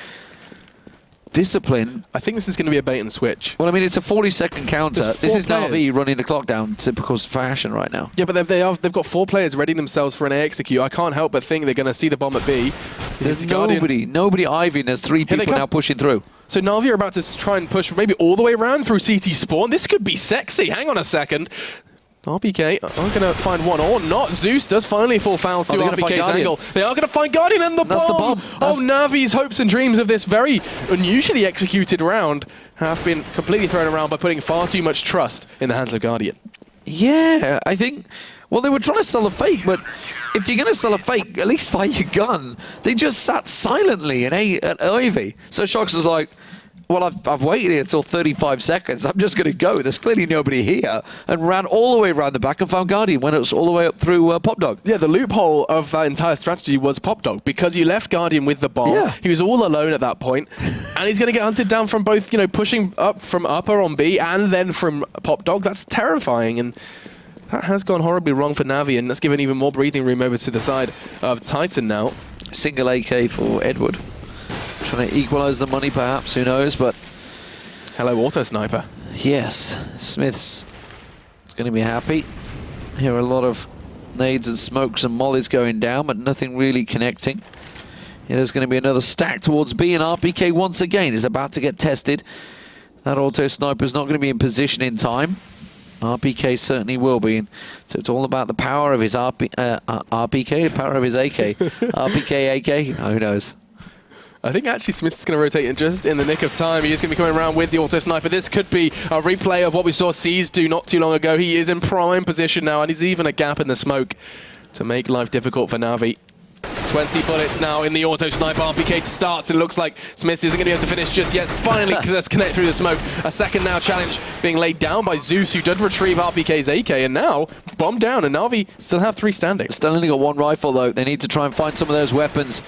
disciplined. I think this is going to be a bait and switch. Well, I mean, it's a 40-second counter. This is NaVi running the clock down typical fashion right now. Yeah, but they've got 4 players readying themselves for an A execute. I can't help but think they're going to see the bomb at B. There's nobody Ivy, and there's 3 people now pushing through. So Na'Vi are about to try and push maybe all the way around through CT spawn. This could be sexy. Hang on a second. RPK are going to find one or not. Zeus does finally fall foul to RPK's angle. They are going to find Guardian and the bomb. Oh, Navi's hopes and dreams of this very unusually executed round have been completely thrown around by putting far too much trust in the hands of Guardian. Yeah, I think, well, they were trying to sell a fake, but if you're going to sell a fake, at least fire your gun. They just sat silently at Ivy. So Shox was like, well, I've waited here until 35 seconds. I'm just going to go. There's clearly nobody here. And ran all the way around the back and found Guardian when it was all the way up through Pop Dog. Yeah, the loophole of that entire strategy was Pop Dog because you left Guardian with the bomb. Yeah. He was all alone at that point. And he's going to get hunted down from both, pushing up from upper on B and then from Pop Dog. That's terrifying. And that has gone horribly wrong for NaVi. And that's given even more breathing room over to the side of Titan now. Single AK for Edward. Trying to equalize the money, perhaps, who knows, but... Hello, Auto Sniper. Yes, Smith's going to be happy. Here are a lot of nades and smokes and mollies going down, but nothing really connecting. There's going to be another stack towards B, and RPK once again is about to get tested. That Auto Sniper is not going to be in position in time. RPK certainly will be. So it's all about the power of his RPK, power of his AK. RPK, AK, who knows? I think actually Smith's going to rotate in just in the nick of time. He is going to be coming around with the Auto Sniper. This could be a replay of what we saw Seas do not too long ago. He is in prime position now, and he's even a gap in the smoke to make life difficult for NaVi. 20 bullets now in the Auto Sniper. RPK starts, and it looks like Smith isn't going to be able to finish just yet. Finally, let's connect through the smoke. A second now challenge being laid down by Zeus, who did retrieve RPK's AK, and now bomb down, and NaVi still have 3 standing. Still only got 1 rifle, though. They need to try and find some of those weapons.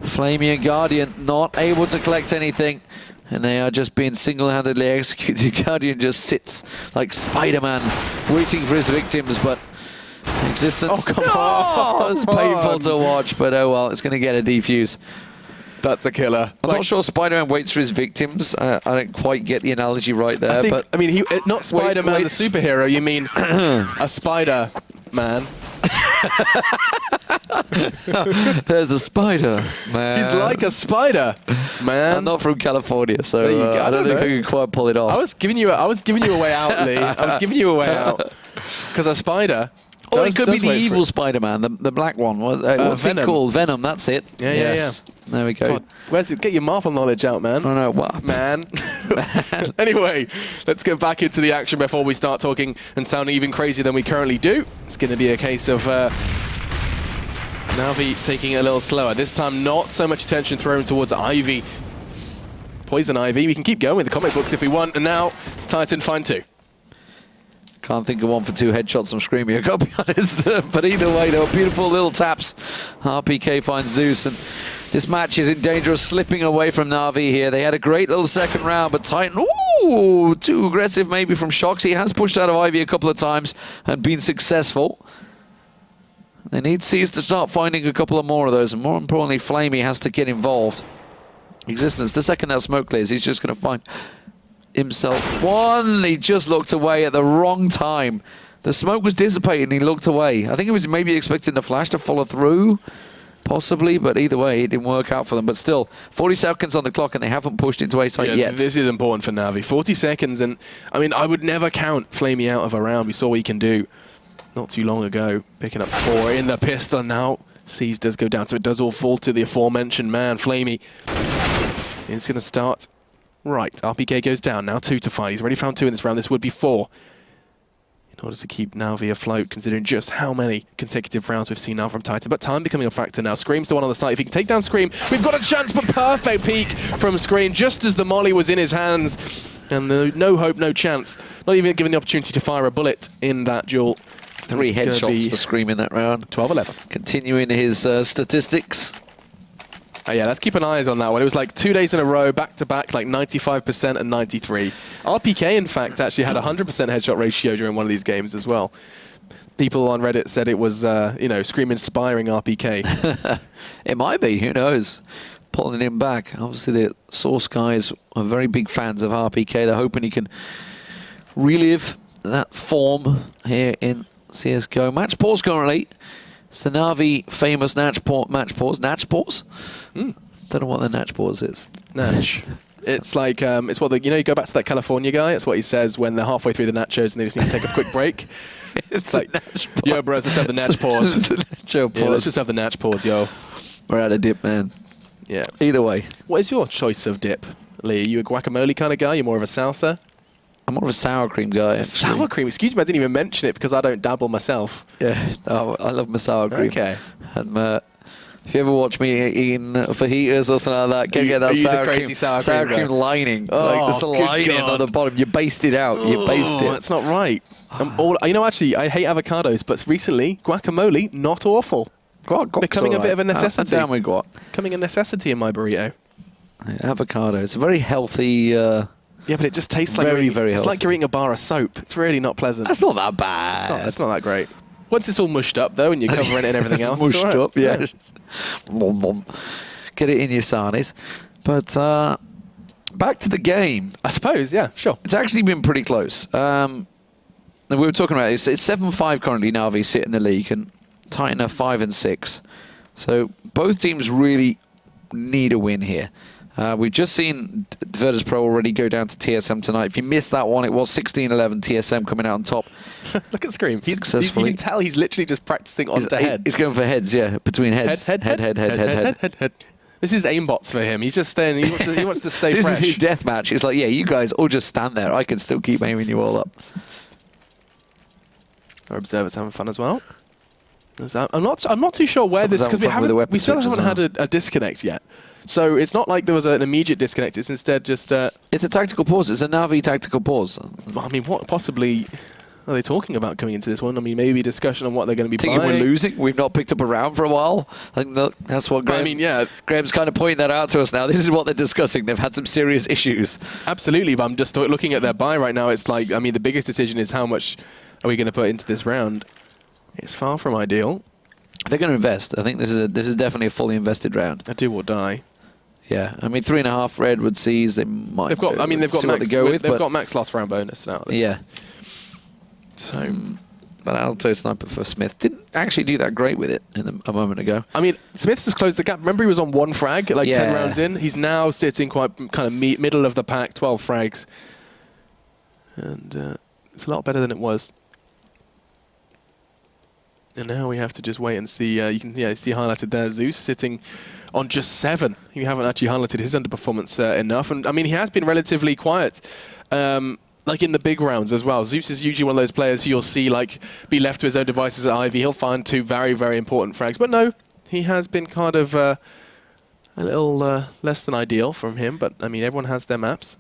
Flamey and Guardian not able to collect anything, and they are just being single-handedly executed. Guardian just sits like Spider-Man waiting for his victims, but Existence. Oh, come on. It's painful to watch, but oh well, it's going to get a defuse. That's a killer. I'm not sure Spider-Man waits for his victims. I don't quite get the analogy right there. I mean, not Spider-Man the superhero, you mean a Spider-Man. There's a spider, man. He's like a spider, man. I'm not from California, so I don't think I can quite pull it off. I was giving you a way out, Lee. I was giving you a way out. Because a spider... Or it could be the evil Spider-Man, the black one. What's it called? Venom, that's it. Yeah. There we go. God, get your Marvel knowledge out, man. I know, what? Man. Anyway, let's get back into the action before we start talking and sounding even crazier than we currently do. It's going to be a case of NaVi taking it a little slower. This time, not so much attention thrown towards Ivy. Poison Ivy. We can keep going with the comic books if we want. And now, Titan find 2. Can't think of 1 for 2 headshots from Screamy, I've got to be honest. But either way, they were beautiful little taps. RPK finds Zeus, and this match is in danger of slipping away from NaVi here. They had a great little second round, but Titan, ooh, too aggressive maybe from Shox. He has pushed out of Ivy a couple of times and been successful. They need C's to start finding a couple of more of those, and more importantly, Flamey has to get involved. Existence, the second that smoke clears, he's just going to find himself one. He just looked away at the wrong time. The smoke was dissipating, he looked away. I think he was maybe expecting the flash to follow through, possibly, but either way, it didn't work out for them. But still, 40 seconds on the clock, and they haven't pushed into A-site yet. This is important for NaVi. 40 seconds, and I mean, I would never count Flamey out of a round. We saw what he can do not too long ago, picking up 4 in the pistol. Now, C's does go down, so it does all fall to the aforementioned man. Flamey is going to start. Right, RPK goes down, now 2 to find. He's already found 2 in this round, this would be 4. In order to keep NaVi afloat, considering just how many consecutive rounds we've seen now from Titan. But time becoming a factor now. Scream's the one on the side. If he can take down Scream, we've got a chance, but perfect peek from Scream, just as the molly was in his hands. And no hope, no chance. Not even given the opportunity to fire a bullet in that duel. 3 headshots for Scream in that round. 12-11. Continuing his statistics. Oh yeah, let's keep an eye on that one. It was like 2 days in a row, back-to-back, like 95% and 93. RPK, in fact, actually had a 100% headshot ratio during one of these games as well. People on Reddit said it was, you know, Scream inspiring RPK. It might be, who knows? Pulling him back. Obviously, the Source guys are very big fans of RPK. They're hoping he can relive that form here in CSGO. Match pause currently. It's the NaVi famous match pause. Natch pause? Don't know what the natch pause is. Natch. It's like, it's what the, you know, you go back to that California guy, it's what he says when they're halfway through the nachos and they just need to take a quick break. It's like, yo, bros, let's have the natch pause. It's the nacho pause. Yeah, let's just have the natch pause, yo. We're out of dip, man. Yeah. Either way. What is your choice of dip, Lee? Are you a guacamole kind of guy? You're more of a salsa? I'm more of a sour cream guy, actually. Sour cream? Excuse me, I didn't even mention it because I don't dabble myself. Yeah, oh, I love my sour cream. Okay. And if you ever watch me eating fajitas or something like that, get that sour cream lining. Oh, like there's a lining on the bottom. You baste it out. You baste it. That's not right. You know, actually, I hate avocados, but recently, guacamole, not awful. Becoming a bit of a necessity. I'm down with guac. Becoming a necessity in my burrito. Avocado. It's a very healthy... yeah, but it just tastes like very healthy. It's like you're eating a bar of soap. It's really not pleasant. That's not that bad. It's not that great. Once it's all mushed up, though, and you're covering it and everything else, mushed it's all right. up, yeah. Get it in your sarnies. But back to the game. I suppose, yeah, sure. It's actually been pretty close. We were talking about it. It's 7-5 currently. NaVi sit in the league, and Titan are 5 and 6. So both teams really need a win here. We've just seen Virtus Pro already go down to TSM tonight. If you missed that one, it was 16-11 TSM coming out on top. Look at Scream. Successfully. You can tell he's literally just practicing onto head. He's going for heads, yeah, between heads. Head. This is aimbots for him. He's just staying. He wants to stay this fresh. This is his deathmatch. It's like, yeah, you guys all just stand there. I can still keep aiming you all up. Our observers having fun as well. I'm not too sure where this, because we still haven't had a disconnect yet. So it's not like there was an immediate disconnect. It's instead just... it's a tactical pause. It's a NaVi tactical pause. I mean, what possibly are they talking about coming into this one? I mean, maybe discussion on what they're going to be buying. We're losing? We've not picked up a round for a while? I think that's what Graham... I mean, yeah. Graham's kind of pointing that out to us now. This is what they're discussing. They've had some serious issues. Absolutely, but I'm just looking at their buy right now. It's like, I mean, the biggest decision is how much are we going to put into this round. It's far from ideal. They're going to invest. I think this is definitely a fully invested round. A do or die. Yeah, I mean 3.5 Redwood Seas. They might. They've got. I mean, they've got max. They've got max last round bonus now. Yeah. So But Alto Sniper for Smith didn't actually do that great with it a moment ago. I mean, Smith's just closed the gap. Remember, he was on 1 frag, like 10 rounds in. He's now sitting quite kind of middle of the pack, 12 frags. And it's a lot better than it was. And now we have to just wait and see. You can see highlighted there, Zeus sitting on just 7. You haven't actually highlighted his underperformance enough. And I mean, he has been relatively quiet. Like in the big rounds as well. Zeus is usually one of those players who you'll see like be left to his own devices at Ivy. He'll find 2 very, very important frags. But no, he has been kind of a little less than ideal from him. But I mean, everyone has their maps.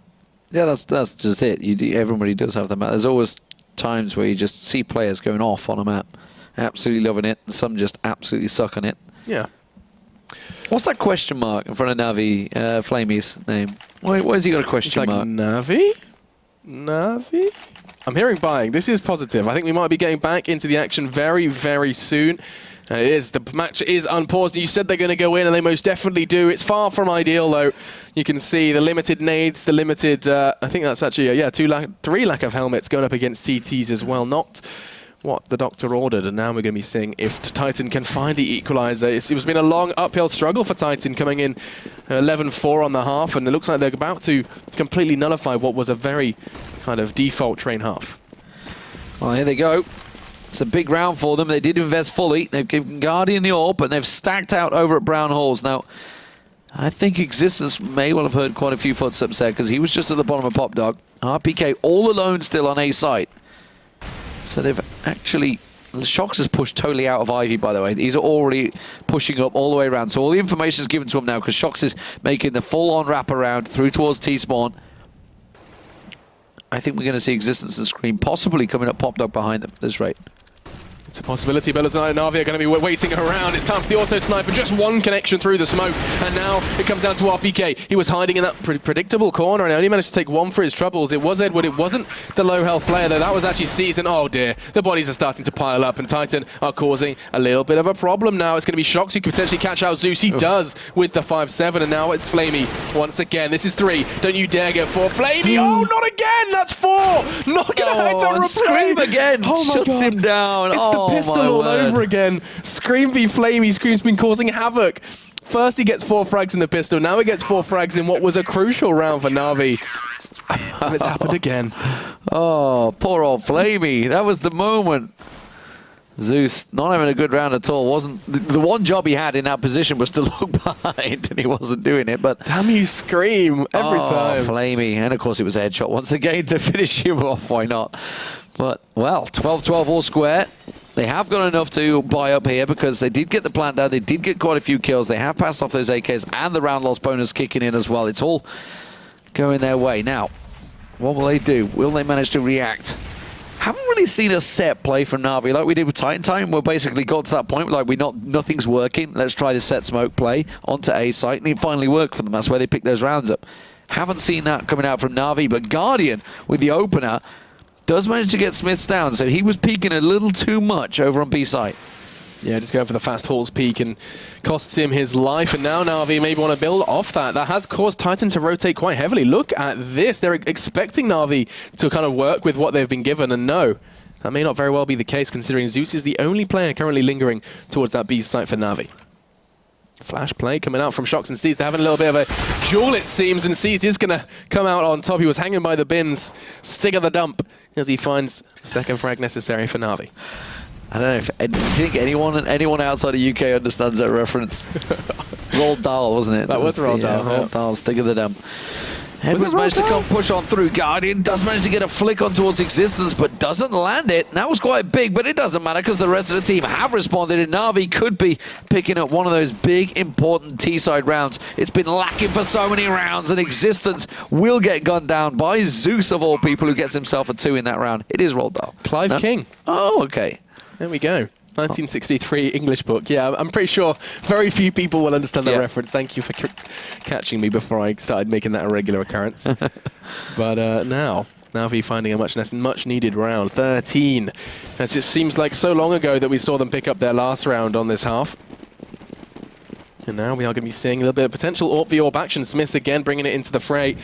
Yeah, that's just it. Everybody does have their map. There's always times where you just see players going off on a map, absolutely loving it, and some just absolutely suck on it. Yeah. What's that question mark in front of NaVi, Flamey's name? Why has he got a question mark? NaVi? NaVi? I'm hearing buying. This is positive. I think we might be getting back into the action very, very soon. It is. The match is unpaused. You said they're going to go in, and they most definitely do. It's far from ideal, though. You can see the limited nades, the limited... I think that's actually, 3 lack of helmets going up against CTs as well. Not what the doctor ordered, and now we're going to be seeing if Titan can find the equalizer. It's been a long uphill struggle for Titan, coming in 11-4 on the half, and it looks like they're about to completely nullify what was a very kind of default train half. Well, here they go. It's a big round for them. They did invest fully. They've given Guardian the AWP, and they've stacked out over at Brown Halls. Now, I think Existence may well have heard quite a few footsteps there, because he was just at the bottom of Pop Dog. RPK all alone still on A site. So they've actually... Shox has pushed totally out of Ivy, by the way. He's already pushing up all the way around. So all the information is given to him now, because Shox is making the full-on wraparound through towards T-spawn. I think we're going to see Existence and Scream possibly coming up Pop Dog behind them at this rate. It's a possibility. Belazar and NaVi are going to be waiting around. It's time for the auto sniper. Just one connection through the smoke. And now it comes down to RPK. He was hiding in that predictable corner and only managed to take 1 for his troubles. It was Edward. It wasn't the low health player, though. That was actually Season. Oh, dear. The bodies are starting to pile up, and Titan are causing a little bit of a problem now. It's going to be Shox who could potentially catch out Zeus. He does with the 5-7, and now it's Flamey once again. This is 3. Don't you dare get 4. Flamey! Oh, not again! That's 4! Not going to hit a replay! Scream again! Oh, my Shuts God. him down! It's the pistol all over again. Scream v Flamey. Scream's been causing havoc. First he gets 4 frags in the pistol. Now he gets 4 frags in what was a crucial round for NaVi. And it's happened again. Oh, poor old Flamey. That was the moment. Zeus not having a good round at all. Wasn't the one job he had in that position was to look behind, and he wasn't doing it. But damn you, Scream every time. Flamey, and of course it was a headshot once again to finish him off. Why not? But well, 12-12 all square. They have got enough to buy up here because they did get the plant down. They did get quite a few kills. They have passed off those AKs, and the round loss bonus kicking in as well. It's all going their way. Now, what will they do? Will they manage to react? Haven't really seen a set play from NaVi like we did with Titan Time. We basically got to that point like nothing's working. Let's try the set smoke play onto A site, and it finally worked for them. That's where they picked those rounds up. Haven't seen that coming out from NaVi, but Guardian with the opener does manage to get Smiths down, so he was peeking a little too much over on B site. Yeah, just going for the fast Halls peak and costs him his life. And now NaVi maybe want to build off that. That has caused Titan to rotate quite heavily. Look at this. They're expecting NaVi to kind of work with what they've been given. And no, that may not very well be the case, considering Zeus is the only player currently lingering towards that B site for NaVi. Flash play coming out from Shox and Seized. They're having a little bit of a duel, it seems, and Seized is going to come out on top. He was hanging by the bins. Stick of the dump as he finds the second frag necessary for NaVi. I don't know if do you think anyone outside the UK understands that reference. Roald Dahl, wasn't it? That was Roald Dahl. Roald Dahl, stick of the dump. Edwards managed to come push on through. Guardian does manage to get a flick on towards Existence, but doesn't land it. That was quite big, but it doesn't matter because the rest of the team have responded, and NaVi could be picking up one of those big, important T-side rounds. It's been lacking for so many rounds, and Existence will get gunned down by Zeus, of all people, who gets himself a 2 in that round. It is Roald Dahl. Clive King. Oh, okay. There we go. 1963 English book. Yeah, I'm pretty sure very few people will understand that reference. Thank you for catching me before I started making that a regular occurrence. But now, NaVi finding a much needed round. 13. As it seems like so long ago that we saw them pick up their last round on this half. And now we are going to be seeing a little bit of potential AWP v AWP action. Smiths again bringing it into the fray.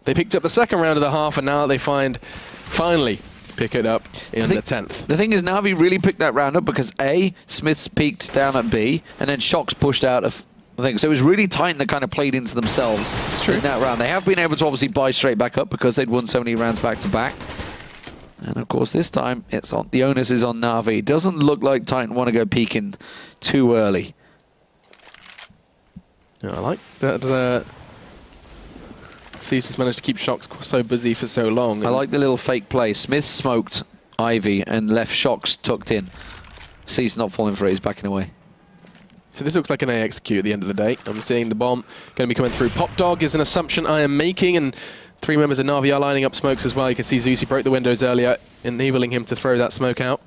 They picked up the second round of the half, and now they find, finally, pick it up in the 10th. The thing is, NaVi really picked that round up because A, Smith's peaked down at B, and then Shox pushed out of I think. So it was really tight and they kind of played into themselves in that round. They have been able to obviously buy straight back up because they'd won so many rounds back to back. And of course this time it's on the onus is on NaVi. It doesn't look like Titan want to go peeking too early. Yeah, I like that Cease's managed to keep Shox so busy for so long. I like the little fake play. Smith smoked Ivy and left Shox tucked in. Cease not falling for it, he's backing away. So this looks like an A execute at the end of the day. I'm seeing the bomb going to be coming through. Pop Dog is an assumption I am making, and 3 members of NaVi are lining up smokes as well. You can see Zeus, he broke the windows earlier, enabling him to throw that smoke out.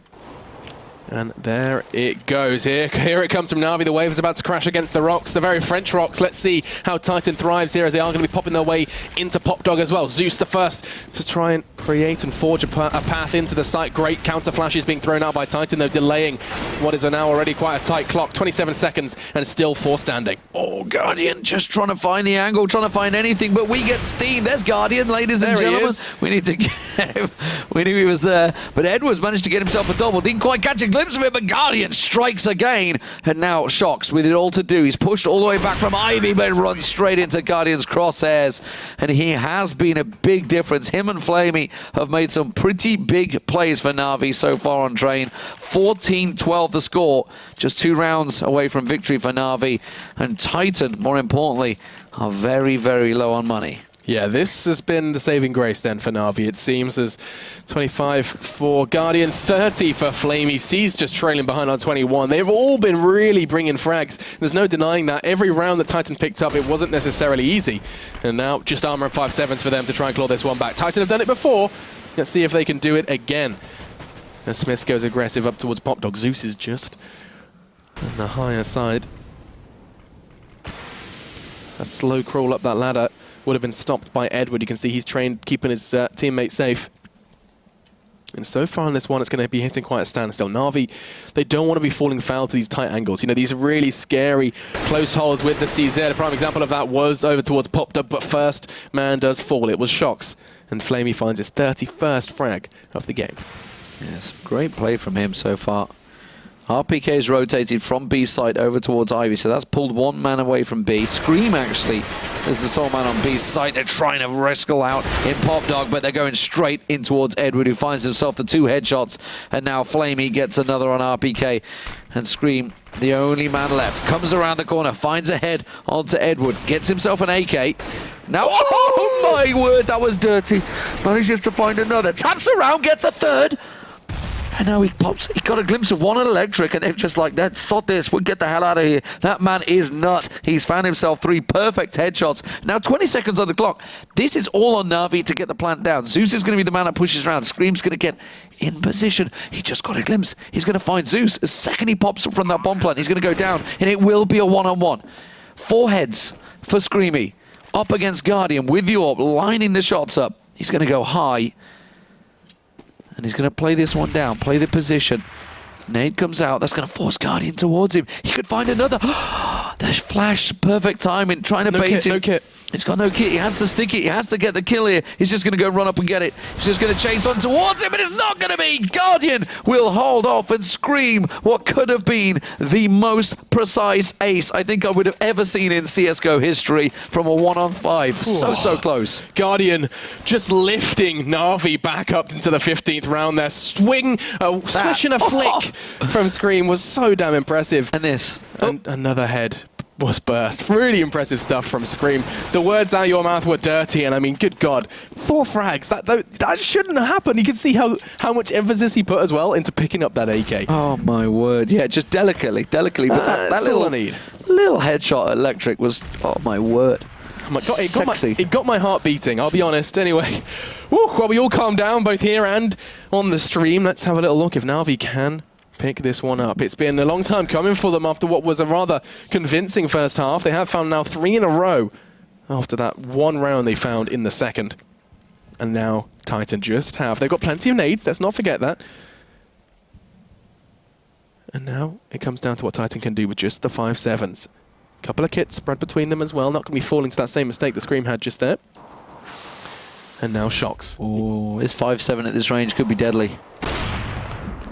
And there it goes. Here it comes from NaVi. The wave is about to crash against the rocks, the very French rocks. Let's see how Titan thrives here, as they are going to be popping their way into Pop Dog as well. Zeus the first to try and create and forge a path into the site. Great counter flashes being thrown out by Titan, though, delaying what is now already quite a tight clock. 27 seconds and still 4 standing. Oh, Guardian just trying to find the angle, trying to find anything, but we get steam. There's Guardian, ladies and gentlemen. We need to get him. We knew he was there, but Edwards managed to get himself a double. Didn't quite catch a glimpse of it, but Guardian strikes again. And now Shox with it all to do. He's pushed all the way back from Ivy, but runs straight into Guardian's crosshairs. And he has been a big difference. Him and Flamey have made some pretty big plays for NaVi so far on train. 14-12 the score. Just 2 rounds away from victory for NaVi. And Titan, more importantly, are very, very low on money. Yeah, this has been the saving grace then for NaVi, it seems, as 25 for Guardian, 30 for Flamey. C's just trailing behind on 21. They've all been really bringing frags. There's no denying that. Every round that Titan picked up, it wasn't necessarily easy. And now just armor and 5-7s for them to try and claw this one back. Titan have done it before. Let's see if they can do it again. As Smith goes aggressive up towards Pop Dog. Zeus is just on the higher side. A slow crawl up that ladder would have been stopped by Edward. You can see he's trained, keeping his teammate safe. And so far in this one, it's going to be hitting quite a standstill. NaVi, they don't want to be falling foul to these tight angles. You know, these really scary close holes with the CZ. A prime example of that was over towards Pop Dog, but first man does fall. It was Shox. And Flamey finds his 31st frag of the game. Yes, great play from him so far. RPK is rotated from B side over towards Ivy, so that's pulled 1 man away from B. Scream actually is the sole man on B side. They're trying to wrestle out in Pop Dog, but they're going straight in towards Edward, who finds himself the 2 headshots. And now Flamey gets another on RPK. And Scream, the only man left, comes around the corner, finds a head onto Edward, gets himself an AK. Now, oh my word, that was dirty. Manages to find another, taps around, gets a 3rd. And now he got a glimpse of one on electric, and they've just like, that, sod this, we'll get the hell out of here. That man is nuts. He's found himself 3 perfect headshots. Now 20 seconds on the clock. This is all on NaVi to get the plant down. Zeus is going to be the man that pushes around. Scream's going to get in position. He just got a glimpse. He's going to find Zeus. The second he pops up from that bomb plant, he's going to go down, and it will be a 1-on-1. 4 heads for Screamy. Up against Guardian with the AWP, lining the shots up. He's going to go high. And he's going to play this one down, play the position. Nade comes out. That's going to force Guardian towards him. He could find another. There's flash. Perfect timing. Trying to bait him. No kit. He's got no kit. He has to stick it. He has to get the kill here. He's just going to go run up and get it. He's just going to chase on towards him, but it's not going to be. Guardian will hold off and Scream what could have been the most precise ace I think I would have ever seen in CSGO history from a 1-on-5. So close. Guardian just lifting NaVi back up into the 15th round there. Swishing a flick from Scream was so damn impressive. And this. And another head was burst. Really impressive stuff from Scream. The words out of your mouth were dirty, and I mean, good God, 4 frags. That shouldn't happen. You can see how much emphasis he put as well into picking up that AK. Oh my word! Yeah, just delicately. But that little headshot electric was, oh my word. Oh my God, it got my heart beating, I'll be honest. Anyway, while we all calm down, both here and on the stream, let's have a little look if NaVi can pick this one up. It's been a long time coming for them after what was a rather convincing first half. They have found now 3 in a row after that 1 round they found in the second. And now Titan just have. They've got plenty of nades, let's not forget that. And now it comes down to what Titan can do with just the 5-7s. Couple of kits spread between them as well. Not going to be falling to that same mistake that Scream had just there. And now Shocks. Ooh, this 5-7 at this range could be deadly.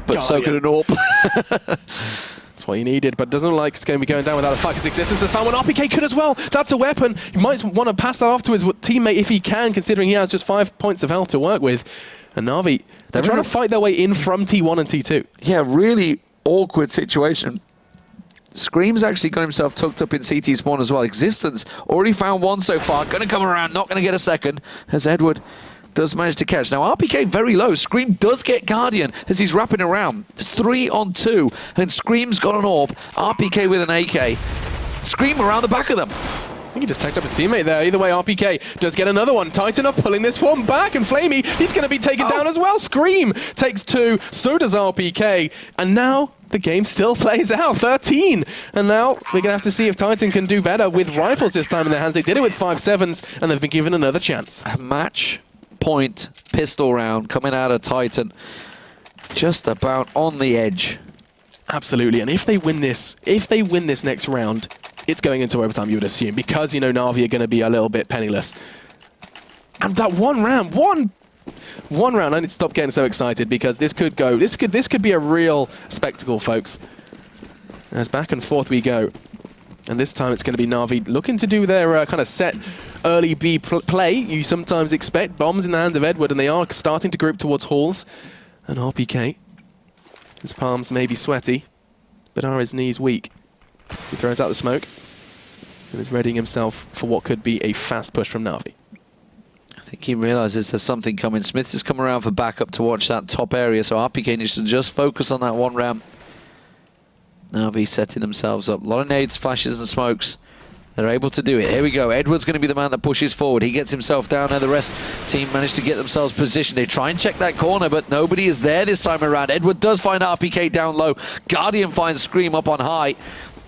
But so could an AWP. That's what he needed, but doesn't look like it's going to be going down without a fight. His existence has found one. RPK could as well. That's a weapon. He might want to pass that off to his teammate if he can, considering he has just 5 points of health to work with. And NaVi, they're trying to fight their way in from T1 and T2. Yeah, really awkward situation. Scream's actually got himself tucked up in CT spawn as well. Existence already found one so far. Going to come around, not going to get a second, as Edward does manage to catch. Now, RPK very low. Scream does get Guardian as he's wrapping around. It's 3 on 2, and Scream's got an AWP. RPK with an AK. Scream around the back of them. I think he just tagged up his teammate there. Either way, RPK does get another one. Titan are pulling this one back, and Flamey, he's going to be taken down as well. Scream takes 2, so does RPK. And now the game still plays out, 13. And now we're going to have to see if Titan can do better with rifles this time in their hands. They did it with 5.7s, and they've been given another chance. A match point pistol round coming out of Titan. Just about on the edge. Absolutely, and if they win this next round, it's going into overtime, you would assume, because, you know, NaVi are going to be a little bit penniless. And that one round, I need to stop getting so excited, because this could go, this could be a real spectacle, folks. As back and forth we go. And this time it's going to be NaVi looking to do their kind of set early B play. You sometimes expect bombs in the hands of Edward, and they are starting to group towards halls. And RPK, his palms may be sweaty, but are his knees weak? He throws out the smoke and is readying himself for what could be a fast push from NaVi. I think he realizes there's something coming. Smith has come around for backup to watch that top area, so RPK needs to just focus on that one ramp. NaVi setting themselves up. A lot of nades, flashes, and smokes. They're able to do it. Here we go. Edward's going to be the man that pushes forward. He gets himself down there. The rest team managed to get themselves positioned. They try and check that corner, but nobody is there this time around. Edward does find RPK down low. Guardian finds Scream up on high.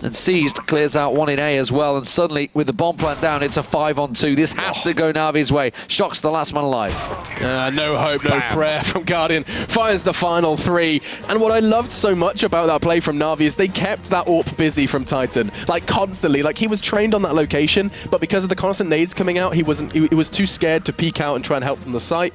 And Seized clears out one in A as well. And suddenly, with the bomb plant down, it's a 5 on 2. This has to go NaVi's way. Shocks the last man alive. No hope, no prayer from Guardian. Fires the final 3. And what I loved so much about that play from NaVi is they kept that AWP busy from Titan. Like, constantly. Like, he was trained on that location, but because of the constant nades coming out, he was too scared to peek out and try and help from the site.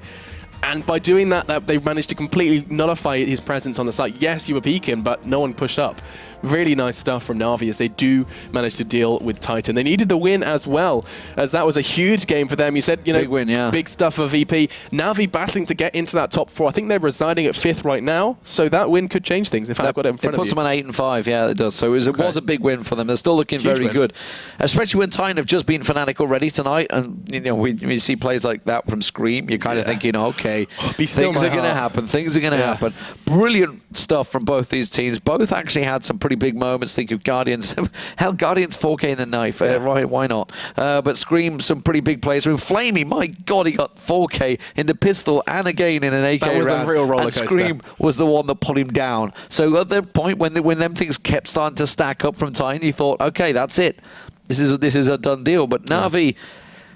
And by doing that, they managed to completely nullify his presence on the site. Yes, you were peeking, but no one pushed up. Really nice stuff from NaVi as they do manage to deal with Titan. They needed the win as well, as that was a huge game for them. You said, you know, big win, yeah. Big stuff for VP. NaVi battling to get into that top 4. I think they're residing at 5th right now, so that win could change things. In fact, I've got it in front of you. It puts them on 8 and 5, yeah, it does. So it was a big win for them. They're still looking very good, especially when Titan have just been Fnatic already tonight. And you know, we see plays like that from Scream. You're kind of thinking, okay, things are going to happen. Things are going to happen. Brilliant stuff from both these teams. Both actually had some pretty big moments. Think of Guardians. Hell, Guardians 4K in the knife. Right, why not? But Scream, some pretty big plays. With Flamey, my God, he got 4K in the pistol and again in an AK round. That was a real roller coaster. And Scream was the one that put him down. So at the point when them things kept starting to stack up from Titan, you thought, okay, that's it. This is a done deal. But NaVi,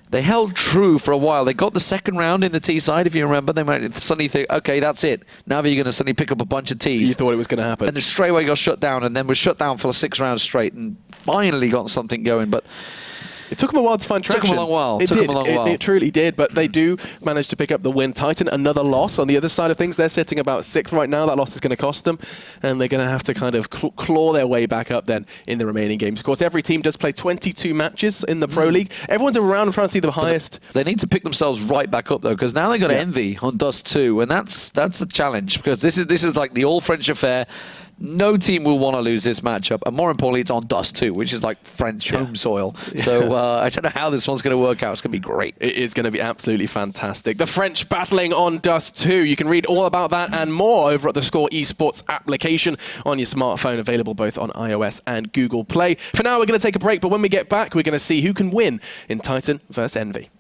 they held true for a while. They got the second round in the T side, if you remember. They might suddenly think, okay, that's it. NaVi, you're going to suddenly pick up a bunch of Ts. You thought it was going to happen. And then straight away got shut down, and then was shut down for 6 rounds straight, and finally got something going. But it took them a while to find traction. It took them a long while. It truly did, but they do manage to pick up the win. Titan, another loss. On the other side of things, they're sitting about 6th right now. That loss is going to cost them, and they're going to have to kind of claw their way back up then in the remaining games. Of course, every team does play 22 matches in the Pro League. Everyone's around trying to see the highest. They need to pick themselves right back up, though, because now they've got Envy on Dust 2, and that's a challenge, because this is like the all-French affair. No team will want to lose this matchup, and more importantly, it's on Dust 2, which is like French home soil. So I don't know how this one's going to work out. It's going to be great. It is going to be absolutely fantastic. The French battling on Dust 2. You can read all about that and more over at the Score Esports application on your smartphone, available both on iOS and Google Play. For now, we're going to take a break, but when we get back, we're going to see who can win in Titan versus Envy.